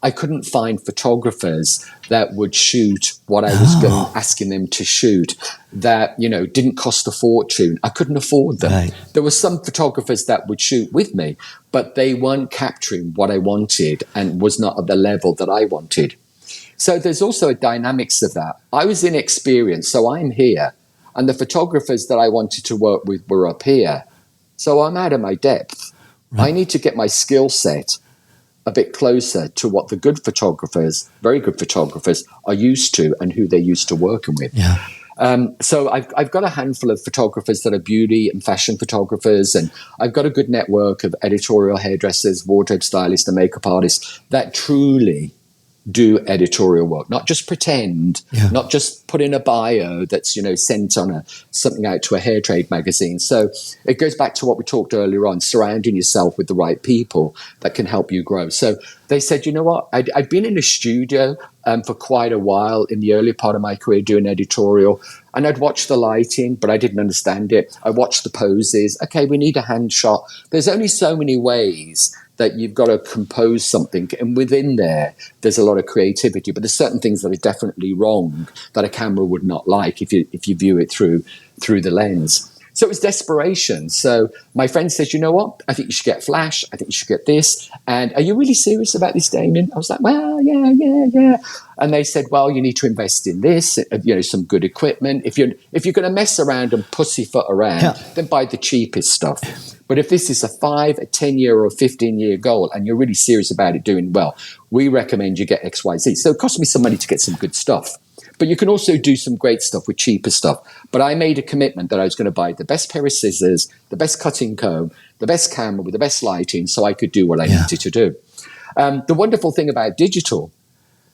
I couldn't find photographers that would shoot what I was asking them to shoot that, didn't cost a fortune. I couldn't afford them. Right. There were some photographers that would shoot with me, but they weren't capturing what I wanted and was not at the level that I wanted. So there's also a dynamics of that. I was inexperienced, so I'm here. And the photographers that I wanted to work with were up here. So I'm out of my depth. Right. I need to get my skill set a bit closer to what the good photographers, very good photographers, are used to and who they're used to working with. Yeah. So I've got a handful of photographers that are beauty and fashion photographers, and I've got a good network of editorial hairdressers, wardrobe stylists, and makeup artists that truly do editorial work, not just pretend, not just put in a bio that's, sent on something out to a hair trade magazine. So it goes back to what we talked earlier on, surrounding yourself with the right people that can help you grow. So they said, you know what, I'd been in a studio for quite a while in the early part of my career doing editorial, and I'd watched the lighting, but I didn't understand it. I watched the poses. Okay, we need a hand shot. There's only so many ways that you've got to compose something, and within there's a lot of creativity, but there's certain things that are definitely wrong that a camera would not like if you view it through the lens. So it was desperation. So my friend says, you know what? I think you should get flash. I think you should get this. And are you really serious about this, Damien? I was like, well, yeah. And they said, well, you need to invest in this, some good equipment. If you're going to mess around and pussyfoot around, then buy the cheapest stuff. But if this is a 5, a 10-year or a 15-year goal and you're really serious about it doing well, we recommend you get XYZ. So it cost me some money to get some good stuff. But you can also do some great stuff with cheaper stuff. But I made a commitment that I was going to buy the best pair of scissors, the best cutting comb, the best camera with the best lighting so I could do what I needed to do. The wonderful thing about digital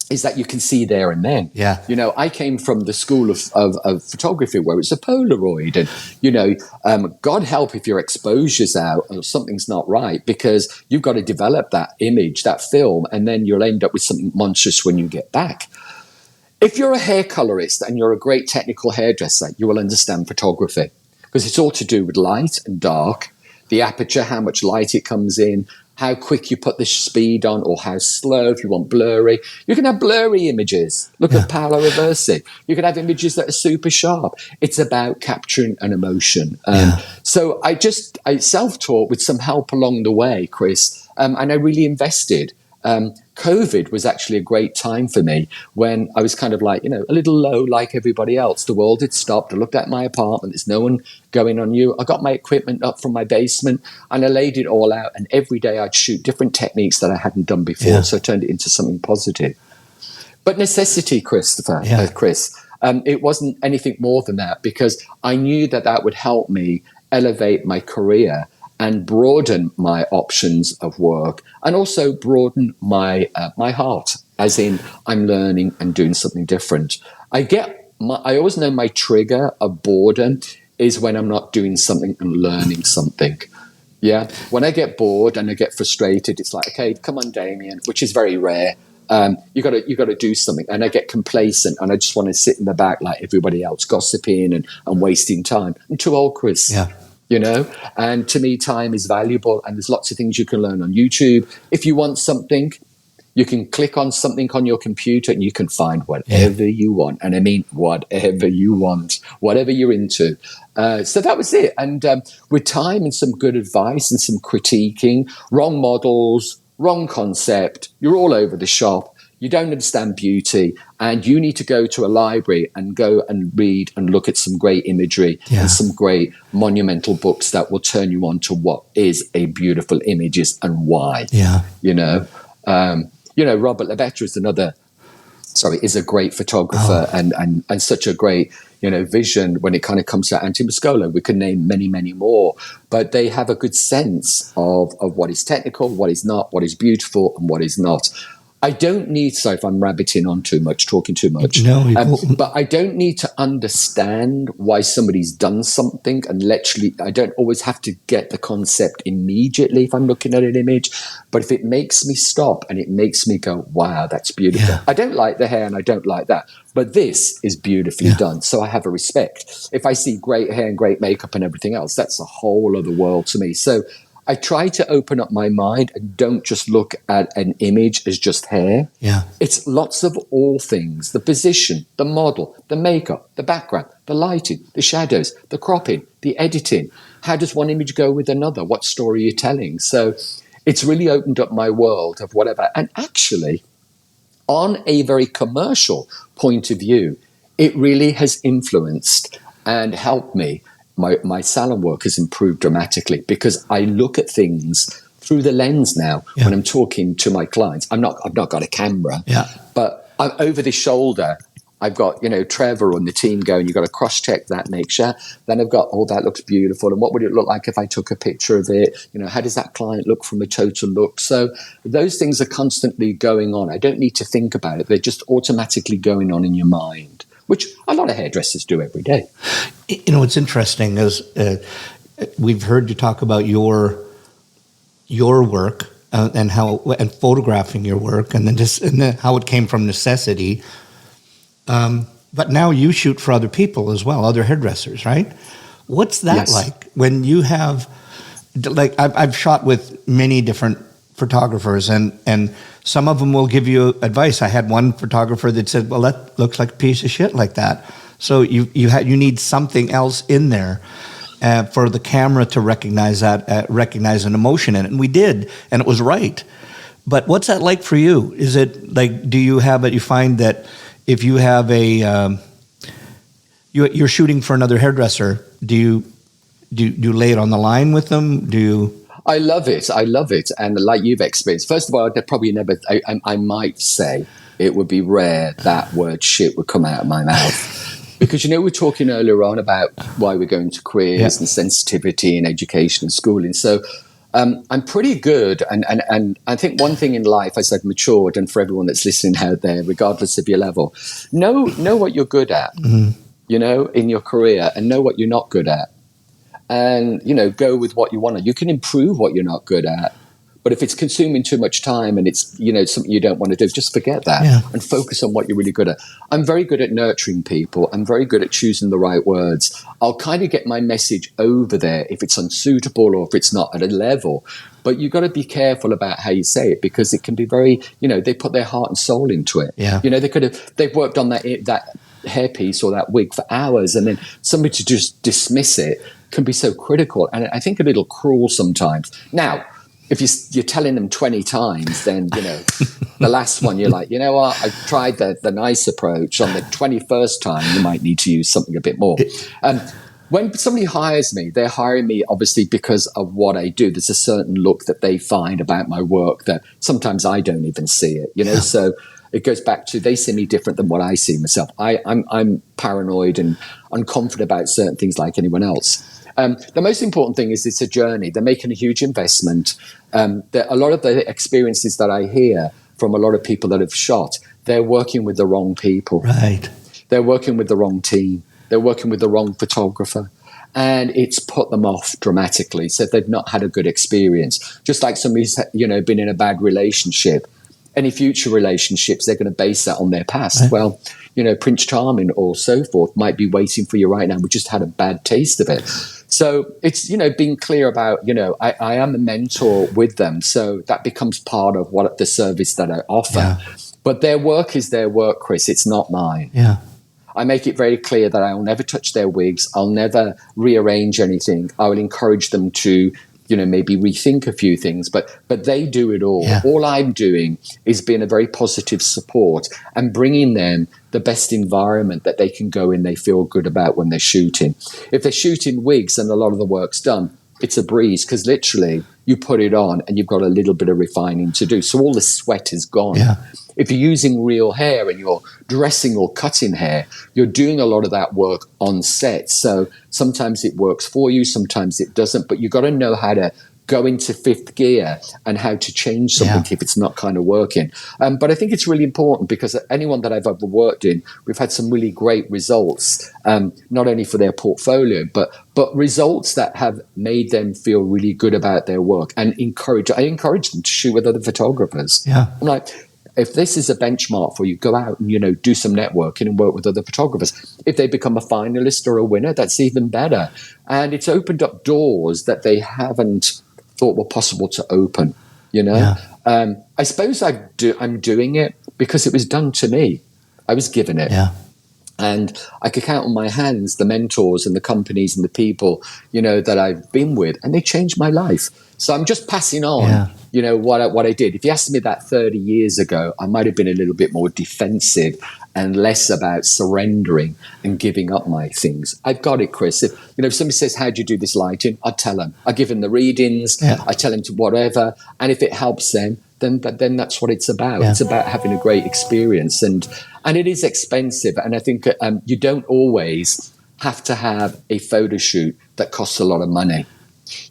is that you can see there and then. Yeah. I came from the school of photography where it's a Polaroid and, God help if your exposure's out or something's not right, because you've got to develop that image, that film, and then you'll end up with something monstrous when you get back. If you're a hair colorist and you're a great technical hairdresser, you will understand photography because it's all to do with light and dark, the aperture, how much light it comes in, how quick you put the speed on or how slow if you want blurry. You can have blurry images. Look at Paolo Reversi. You can have images that are super sharp. It's about capturing an emotion. So I self-taught with some help along the way, Chris, and I really invested. COVID was actually a great time for me when I was kind of like, a little low like everybody else. The world had stopped. I looked at my apartment. There's no one going on you. I got my equipment up from my basement and I laid it all out. And every day I'd shoot different techniques that I hadn't done before. Yeah. So I turned it into something positive. But necessity, Chris, it wasn't anything more than that because I knew that would help me elevate my career and broaden my options of work, and also broaden my heart. as in I'm learning and doing something different. I always know my trigger of boredom is when I'm not doing something and learning something. Yeah. When I get bored and I get frustrated, it's like, okay, come on, Damien, which is very rare. You got to do something, and I get complacent, and I just want to sit in the back like everybody else, gossiping and wasting time. I'm too old, Chris. Yeah. You know, and to me, time is valuable, and there's lots of things you can learn on YouTube. If you want something, you can click on something on your computer and you can find whatever you want. And I mean, whatever you want, whatever you're into. So that was it. And with time and some good advice and some critiquing, wrong models, wrong concept, you're all over the shop. You don't understand beauty, and you need to go to a library and go and read and look at some great imagery and some great monumental books that will turn you on to what is a beautiful images and why. Yeah. You know, Robert Lebetter is a great photographer and such a great, vision when it kind of comes to Antimuscolo. We could name many, many more, but they have a good sense of what is technical, what is not, what is beautiful, and what is not. I don't need, so if I'm rabbiting on too much, talking too much, but I don't need to understand why somebody's done something, and literally, I don't always have to get the concept immediately if I'm looking at an image, but if it makes me stop and it makes me go, wow, that's beautiful. Yeah. I don't like the hair and I don't like that, but this is beautifully done, so I have a respect. If I see great hair and great makeup and everything else, that's a whole other world to me. So I try to open up my mind and don't just look at an image as just hair. Yeah. It's lots of all things: the position, the model, the makeup, the background, the lighting, the shadows, the cropping, the editing. How does one image go with another? What story are you telling? So it's really opened up my world of whatever. And actually, on a very commercial point of view, it really has influenced and helped me. My salon work has improved dramatically because I look at things through the lens now when I'm talking to my clients. I've not got a camera, but I'm over the shoulder. I've got, Trevor and the team going, you've got to cross-check that, make sure. Then I've got, that looks beautiful. And what would it look like if I took a picture of it? How does that client look from a total look? So those things are constantly going on. I don't need to think about it. They're just automatically going on in your mind, which a lot of hairdressers do every day. What's interesting is we've heard you talk about your work and photographing your work, and then how it came from necessity. But now you shoot for other people as well, other hairdressers, right? What's that like when you have, I've shot with many different photographers, and some of them will give you advice. I had one photographer that said, well, that looks like a piece of shit like that. So you need something else in there for the camera to recognize an emotion in it. And we did, and it was right. But what's that like for you? Is it like, do you have it, you find that if you have you're shooting for another hairdresser, do you lay it on the line with them? I love it. And like you've experienced, first of all, I'd probably never, I might say it would be rare that word shit would come out of my mouth. Because, we're talking earlier on about why we're going to careers and sensitivity and education and schooling. So I'm pretty good. And I think one thing in life, as I've matured, and for everyone that's listening out there, regardless of your level, know what you're good at, in your career, and know what you're not good at. And, go with what you want to. You can improve what you're not good at. But if it's consuming too much time and it's, something you don't want to do, just forget that and focus on what you're really good at. I'm very good at nurturing people. I'm very good at choosing the right words. I'll kind of get my message over there if it's unsuitable or if it's not at a level. But you've got to be careful about how you say it, because it can be very, they put their heart and soul into it. Yeah. They've worked on that hairpiece or that wig for hours, and then somebody to just dismiss it can be so critical. And I think a little cruel sometimes. Now, if you're telling them 20 times, then, the last one, you're like, what, I tried the nice approach. On the 21st time, you might need to use something a bit more. When somebody hires me, they're hiring me obviously because of what I do. There's a certain look that they find about my work that sometimes I don't even see it, So it goes back to, they see me different than what I see myself. I'm paranoid and unconfident about certain things like anyone else. The most important thing is it's a journey. They're making a huge investment. A lot of the experiences that I hear from a lot of people that have shot, they're working with the wrong people. Right. They're working with the wrong team. They're working with the wrong photographer. And it's put them off dramatically. So they've not had a good experience. Just like somebody's, been in a bad relationship. Any future relationships, they're going to base that on their past. Right. Well, Prince Charming or so forth might be waiting for you right now. We just had a bad taste of it. So it's, being clear about, I am a mentor with them. So that becomes part of what the service that I offer. Yeah. But their work is their work, Chris. It's not mine. Yeah. I make it very clear that I'll never touch their wigs. I'll never rearrange anything. I will encourage them to, maybe rethink a few things, but they do it all. Yeah. All I'm doing is being a very positive support and bringing them the best environment that they can go in, they feel good about when they're shooting. If they're shooting wigs and a lot of the work's done, it's a breeze because literally you put it on and you've got a little bit of refining to do. So all the sweat is gone. Yeah. If you're using real hair and you're dressing or cutting hair, you're doing a lot of that work on set. So sometimes it works for you, sometimes it doesn't, but you've got to know how to go into fifth gear and how to change something if it's not kind of working. But I think it's really important because anyone that I've ever worked in, we've had some really great results, not only for their portfolio, but results that have made them feel really good about their work and I encourage them to shoot with other photographers. Yeah. I'm like, if this is a benchmark for you, go out and, do some networking and work with other photographers. If they become a finalist or a winner, that's even better. And it's opened up doors that they haven't thought were possible to open, Yeah. I suppose I'm doing it because it was done to me. I was given it. Yeah. And I could count on my hands the mentors and the companies and the people, that I've been with, and they changed my life. So I'm just passing on, what I did. If you asked me that 30 years ago, I might have been a little bit more defensive and less about surrendering and giving up my things. I've got it, Chris. If somebody says, how do you do this lighting? I tell them. I give them the readings. Yeah. I tell them to whatever. And if it helps them, then that's what it's about. Yeah. It's about having a great experience. And it is expensive. And I think you don't always have to have a photo shoot that costs a lot of money.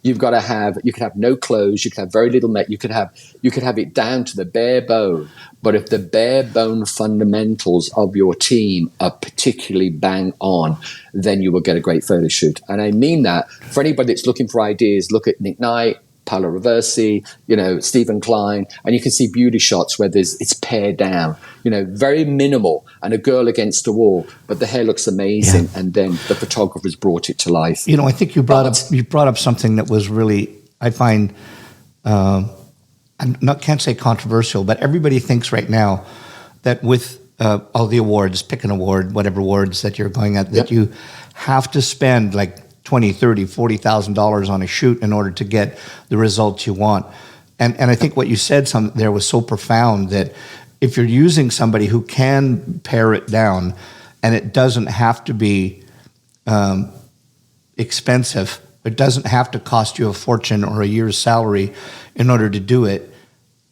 You've got to you could have no clothes, you could have very little you could have it down to the bare bone. But if the bare bone fundamentals of your team are particularly bang on, then you will get a great photo shoot. And I mean that for anybody that's looking for ideas, look at Nick Knight, Paolo Roversi, Stephen Klein, and you can see beauty shots where it's pared down, very minimal and a girl against a wall, but the hair looks amazing. Yeah. And then the photographers brought it to life. I think you brought up something that was really, I find, can't say controversial, but everybody thinks right now that with all the awards, pick an award, whatever awards that you're going at, that you have to spend like $20,000, $30,000, $40,000 on a shoot in order to get the results you want. And I think what you said there was so profound that if you're using somebody who can pare it down and it doesn't have to be expensive, it doesn't have to cost you a fortune or a year's salary in order to do it,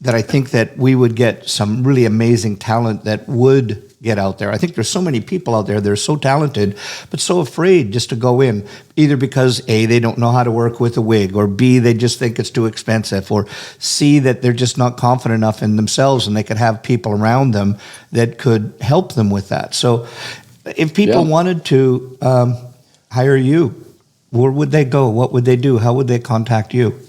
that I think that we would get some really amazing talent that would get out there. I think there's so many people out there that are so talented, but so afraid just to go in, either because A, they don't know how to work with a wig, or B, they just think it's too expensive, or C, that they're just not confident enough in themselves and they could have people around them that could help them with that. So if people wanted to hire you, where would they go? What would they do? How would they contact you?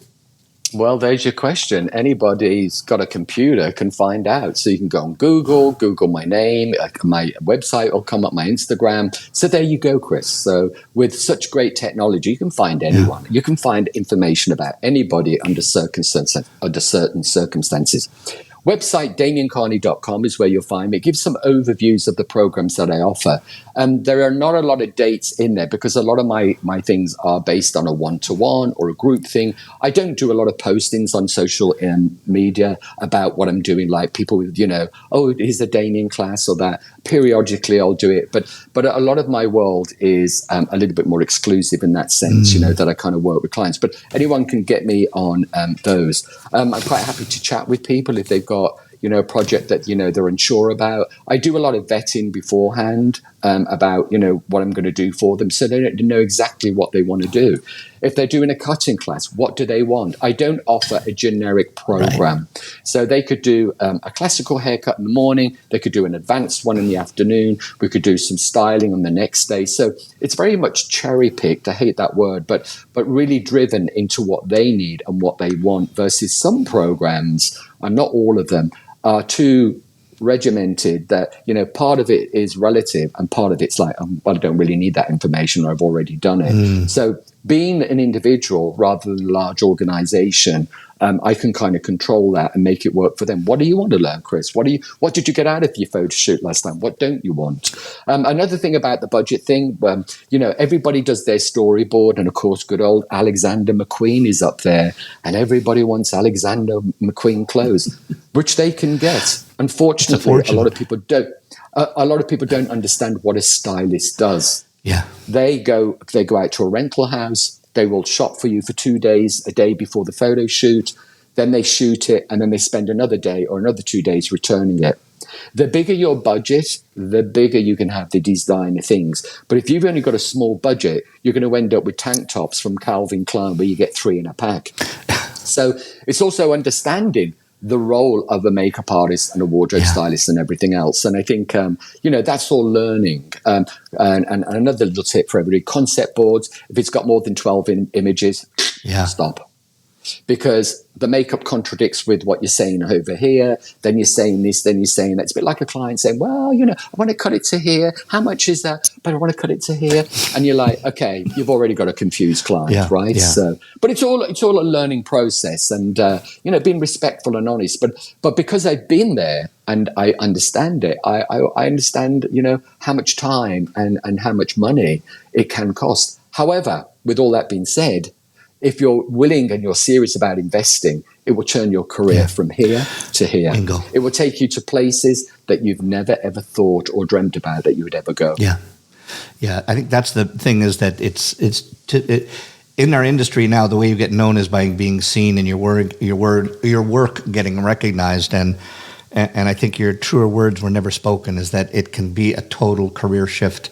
Well, there's your question. Anybody's got a computer can find out. So you can go on Google my name, my website will come up, my Instagram. So there you go, Chris. So with such great technology, you can find anyone. Yeah. You can find information about anybody under certain circumstances. Website damiencarney.com is where you'll find me. It gives some overviews of the programs that I offer. There are not a lot of dates in there because a lot of my things are based on a one-to-one or a group thing. I don't do a lot of postings on social media about what I'm doing, like people with, here's a Damien class or that. Periodically I'll do it. But a lot of my world is a little bit more exclusive in that sense, that I kind of work with clients. But anyone can get me on those. I'm quite happy to chat with people if they've got a project that, they're unsure about. I do a lot of vetting beforehand about, what I'm going to do for them, so they know exactly what they want to do. If they're doing a cutting class, what do they want? I don't offer a generic program. Right. So they could do a classical haircut in the morning. They could do an advanced one in the afternoon. We could do some styling on the next day. So it's very much cherry picked. I hate that word, but really driven into what they need and what they want, versus some programs, and not all of them, are too regimented that, part of it is relative and part of it's like, I don't really need that information, or I've already done it. So being an individual rather than a large organization, I can kind of control that and make it work for them. What do you want to learn, Chris? What did you get out of your photo shoot last time? What don't you want? Another thing about the budget thing, everybody does their storyboard, and of course, good old Alexander McQueen is up there, and everybody wants Alexander McQueen clothes, which they can get. Unfortunately, a lot of people don't. A lot of people don't understand what a stylist does. Yeah, they go out to a rental house. They will shop for you for 2 days, a day before the photo shoot. Then they shoot it, and then they spend another day or another 2 days returning it. The bigger your budget, the bigger you can have the designer things. But if you've only got a small budget, you're going to end up with tank tops from Calvin Klein where you get 3 in a pack. So it's also understanding the role of a makeup artist and a wardrobe stylist and everything else. And I think, that's all learning. And another little tip for everybody, concept boards, if it's got more than 12 images, stop. Because the makeup contradicts with what you're saying over here. Then you're saying this, then you're saying that. It's a bit like a client saying, well, I want to cut it to here. How much is that? But I want to cut it to here. And you're like, okay, you've already got a confused client, right? Yeah. So, but it's all a learning process, and, being respectful and honest. But because I've been there and I understand it, I understand, how much time and how much money it can cost. However, with all that being said, if you're willing and you're serious about investing, it will turn your career from here to here. Bingo. It will take you to places that you've never, ever thought or dreamt about that you would ever go. Yeah. Yeah. I think that's the thing, is that in our industry now, the way you get known is by being seen and your work getting recognized. And I think your truer words were never spoken, is that it can be a total career shift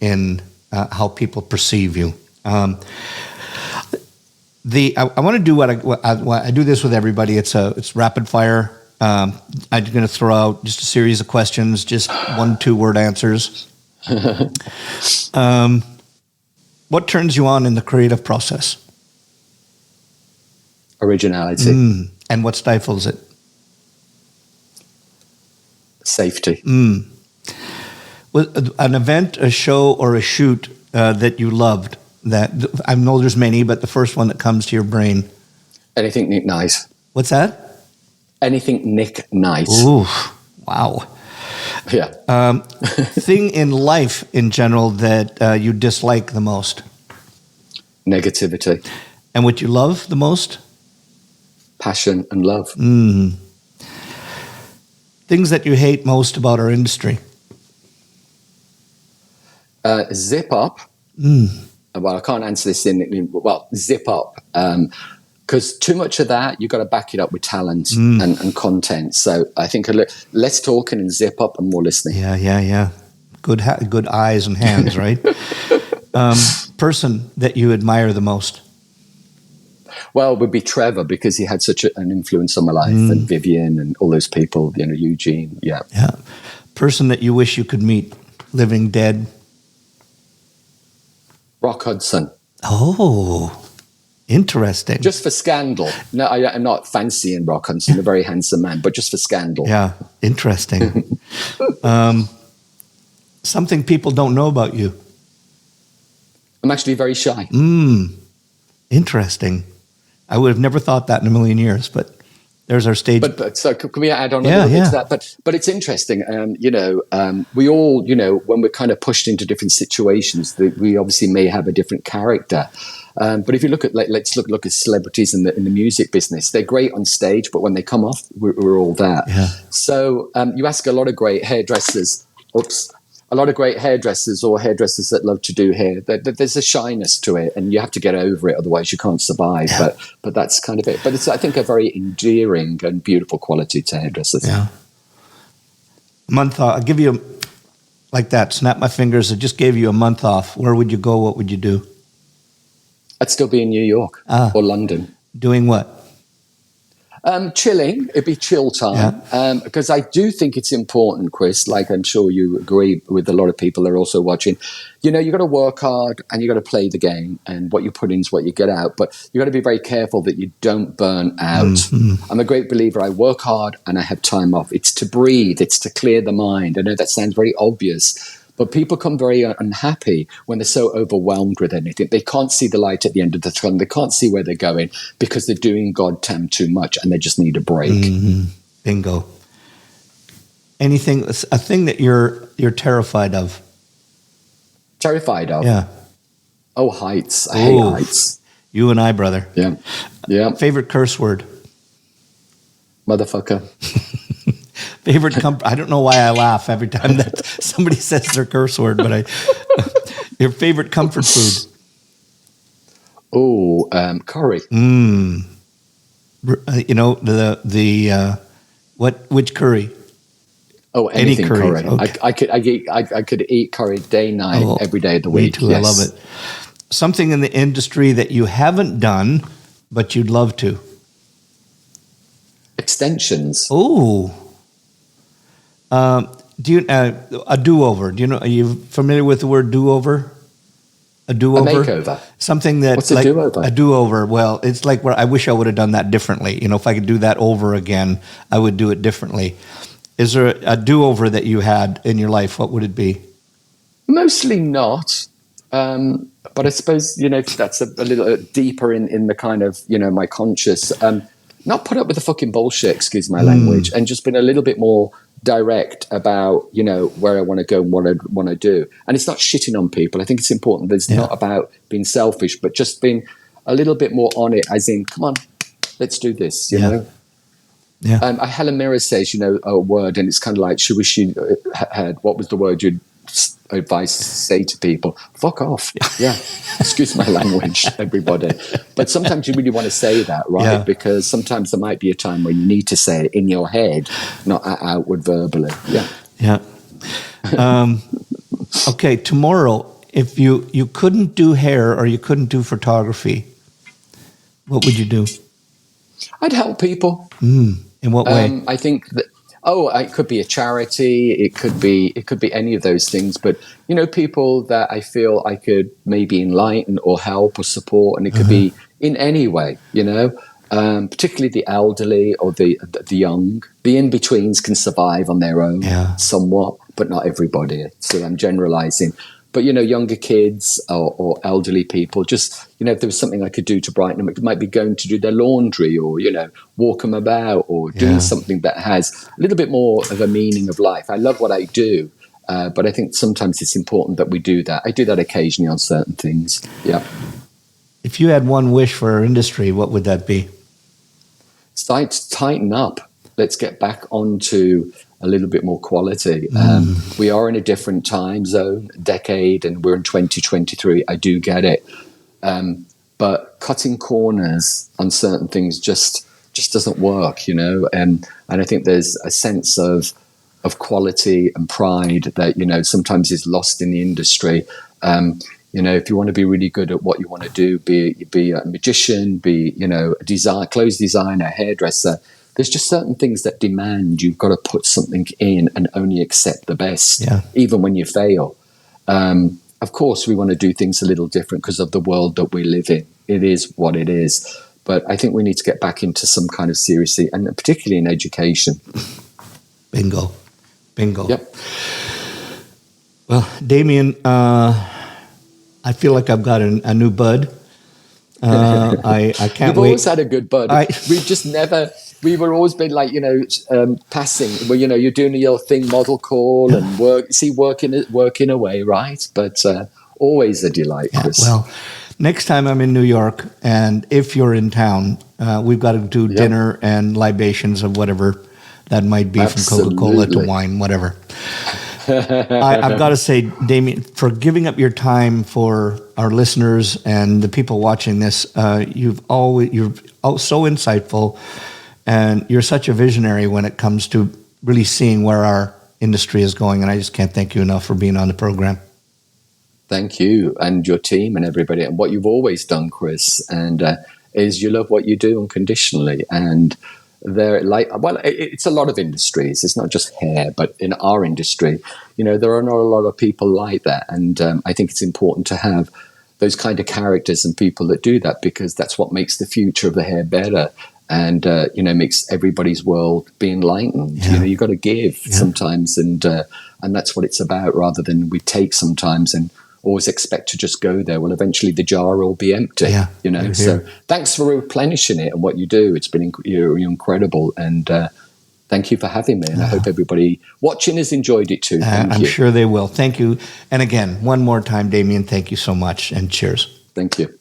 in how people perceive you. I want to do what I do this with everybody. It's rapid fire. I'm going to throw out just a series of questions, just 1-2 word answers. What turns you on in the creative process? Originality. And what stifles it? Safety. Was an event, a show, or a shoot that you loved? That I know there's many, but the first one that comes to your brain. Anything Nick Nice. What's that? Anything Nick Nice. Ooh, wow. Yeah. Thing in life in general that you dislike the most? Negativity. And what you love the most? Passion and love. Things that you hate most about our industry? Zip up. Well, I can't answer this zip up. Because too much of that, you've got to back it up with talent and content. So I think less talking and zip up and more listening. Yeah. Good eyes and hands, right? Person that you admire the most? Well, it would be Trevor, because he had such an influence on my life, and Vivian and all those people, Eugene. Yeah. Person that you wish you could meet, living, dead? Rock Hudson. Oh, interesting. Just for scandal. No, I'm not fancying Rock Hudson, a very handsome man, but just for scandal. Yeah, interesting. Something people don't know about you. I'm actually very shy. Interesting. I would have never thought that in a million years, but there's our stage. But so can we add on a little bit to that? But it's interesting. We all, when we're kind of pushed into different situations, we obviously may have a different character. But if you look at, let's look at celebrities in the music business. They're great on stage, but when they come off, we're all that. Yeah. So you ask a lot of great hairdressers. a lot of great hairdressers or hairdressers that love to do hair. There's a shyness to it, and you have to get over it, otherwise you can't survive. Yeah. But that's kind of it. But it's, I think, a very endearing and beautiful quality to hairdressers. Yeah. A month off. I'll give you, like that, snap my fingers. I just gave you a month off. Where would you go? What would you do? I'd still be in New York or London. Doing what? Chilling. It'd be chill time. Because I do think it's important, Chris, like I'm sure you agree with a lot of people that are also watching. You know, you got to work hard and you got to play the game, and what you put in is what you get out. But you got to be very careful that you don't burn out. Mm-hmm. I'm a great believer. I work hard and I have time off. It's to breathe. It's to clear the mind. I know that sounds very obvious, but people become very unhappy when they're so overwhelmed with anything. They can't see the light at the end of the tunnel. They can't see where they're going because they're doing goddamn too much, and they just need a break. Mm-hmm. Bingo. Anything, a thing that you're terrified of? Terrified of? Yeah. Oh, heights. I hate heights. You and I, brother. Yeah. Yeah. Favorite curse word? Motherfucker. Favorite I don't know why I laugh every time that somebody says their curse word, but your favorite comfort food? Oh, curry. You know, which curry? Oh, anything Any curry. Okay. I could eat curry day, night, every day of the week. Me too. Yes. I love it. Something in the industry that you haven't done, but you'd love to. Extensions. Oh. Do you a do-over? Do you know? Are you familiar with the word do-over? A do-over. A makeover. Something that What's a do-over? A do-over. Well, it's like where I wish I would have done that differently. You know, if I could do that over again, I would do it differently. Is there a do-over that you had in your life? What would it be? Mostly not. But I suppose, you know, that's a little deeper in the kind of, you know, my conscious. Not put up with the fucking bullshit, excuse my language, and just been a little bit more direct about, you know, where I want to go and what I want to do. And it's not shitting on people. I think it's important. It's not about being selfish, but just being a little bit more on it, as in, come on, let's do this, you know? Yeah. Helen Mirren says, you know, a word, and it's kind of like, she wish she had, what was the word you'd advise to say to people? Fuck off. Yeah. Excuse my language, everybody. But sometimes you really want to say that, right? Yeah. Because sometimes there might be a time where you need to say it in your head, not outward verbally. Yeah. Yeah. Okay, tomorrow, if you couldn't do hair or you couldn't do photography, what would you do? I'd help people. In what way? I think that, it could be a charity. It could be any of those things. But, you know, people that I feel I could maybe enlighten or help or support, and it could be in any way, you know, particularly the elderly or the young. The in-betweens can survive on their own somewhat, but not everybody. So I'm generalizing. But, you know, younger kids or elderly people, just, you know, if there was something I could do to brighten them, it might be going to do their laundry or, you know, walk them about or doing something that has a little bit more of a meaning of life. I love what I do, but I think sometimes it's important that we do that. I do that occasionally on certain things. Yeah. If you had one wish for our industry, what would that be? Tighten up. Let's get back onto a little bit more quality. We are in a different time zone, decade, and we're in 2023. I do get it. But cutting corners on certain things just doesn't work, you know? And I think there's a sense of quality and pride that, you know, sometimes is lost in the industry. You know, if you want to be really good at what you want to do, be a magician, be, you know, a clothes designer, hairdresser, there's just certain things that demand you've got to put something in and only accept the best, even when you fail. Of course, we want to do things a little different because of the world that we live in. It is what it is. But I think we need to get back into some kind of seriously, and particularly in education. Bingo. Yep. Well, Damien, I feel like I've got a new bud. I can't wait. We've always had a good bud. We've just never... We've always been like, you know, passing. Well, you know, you're doing your thing, model call and working away, right? But always a delight, Chris. Well, next time I'm in New York, and if you're in town, we've got to do dinner and libations of whatever that might be, from Coca-Cola to wine, whatever. I've got to say, Damien, for giving up your time for our listeners and the people watching this, you're so insightful, and you're such a visionary when it comes to really seeing where our industry is going. And I just can't thank you enough for being on the program. Thank you and your team and everybody. And what you've always done, Chris, and is you love what you do unconditionally. And it's a lot of industries. It's not just hair, but in our industry, there are not a lot of people like that. And I think it's important to have those kind of characters and people that do that, because that's what makes the future of the hair better. And, makes everybody's world be enlightened. Yeah. You've got to give sometimes. And that's what it's about, rather than we take sometimes and always expect to just go there. Well, eventually the jar will be empty, So thanks for replenishing it and what you do. It's been you're incredible. And thank you for having me. And I hope everybody watching has enjoyed it too. I'm sure they will. Thank you. And again, one more time, Damien, thank you so much, and cheers. Thank you.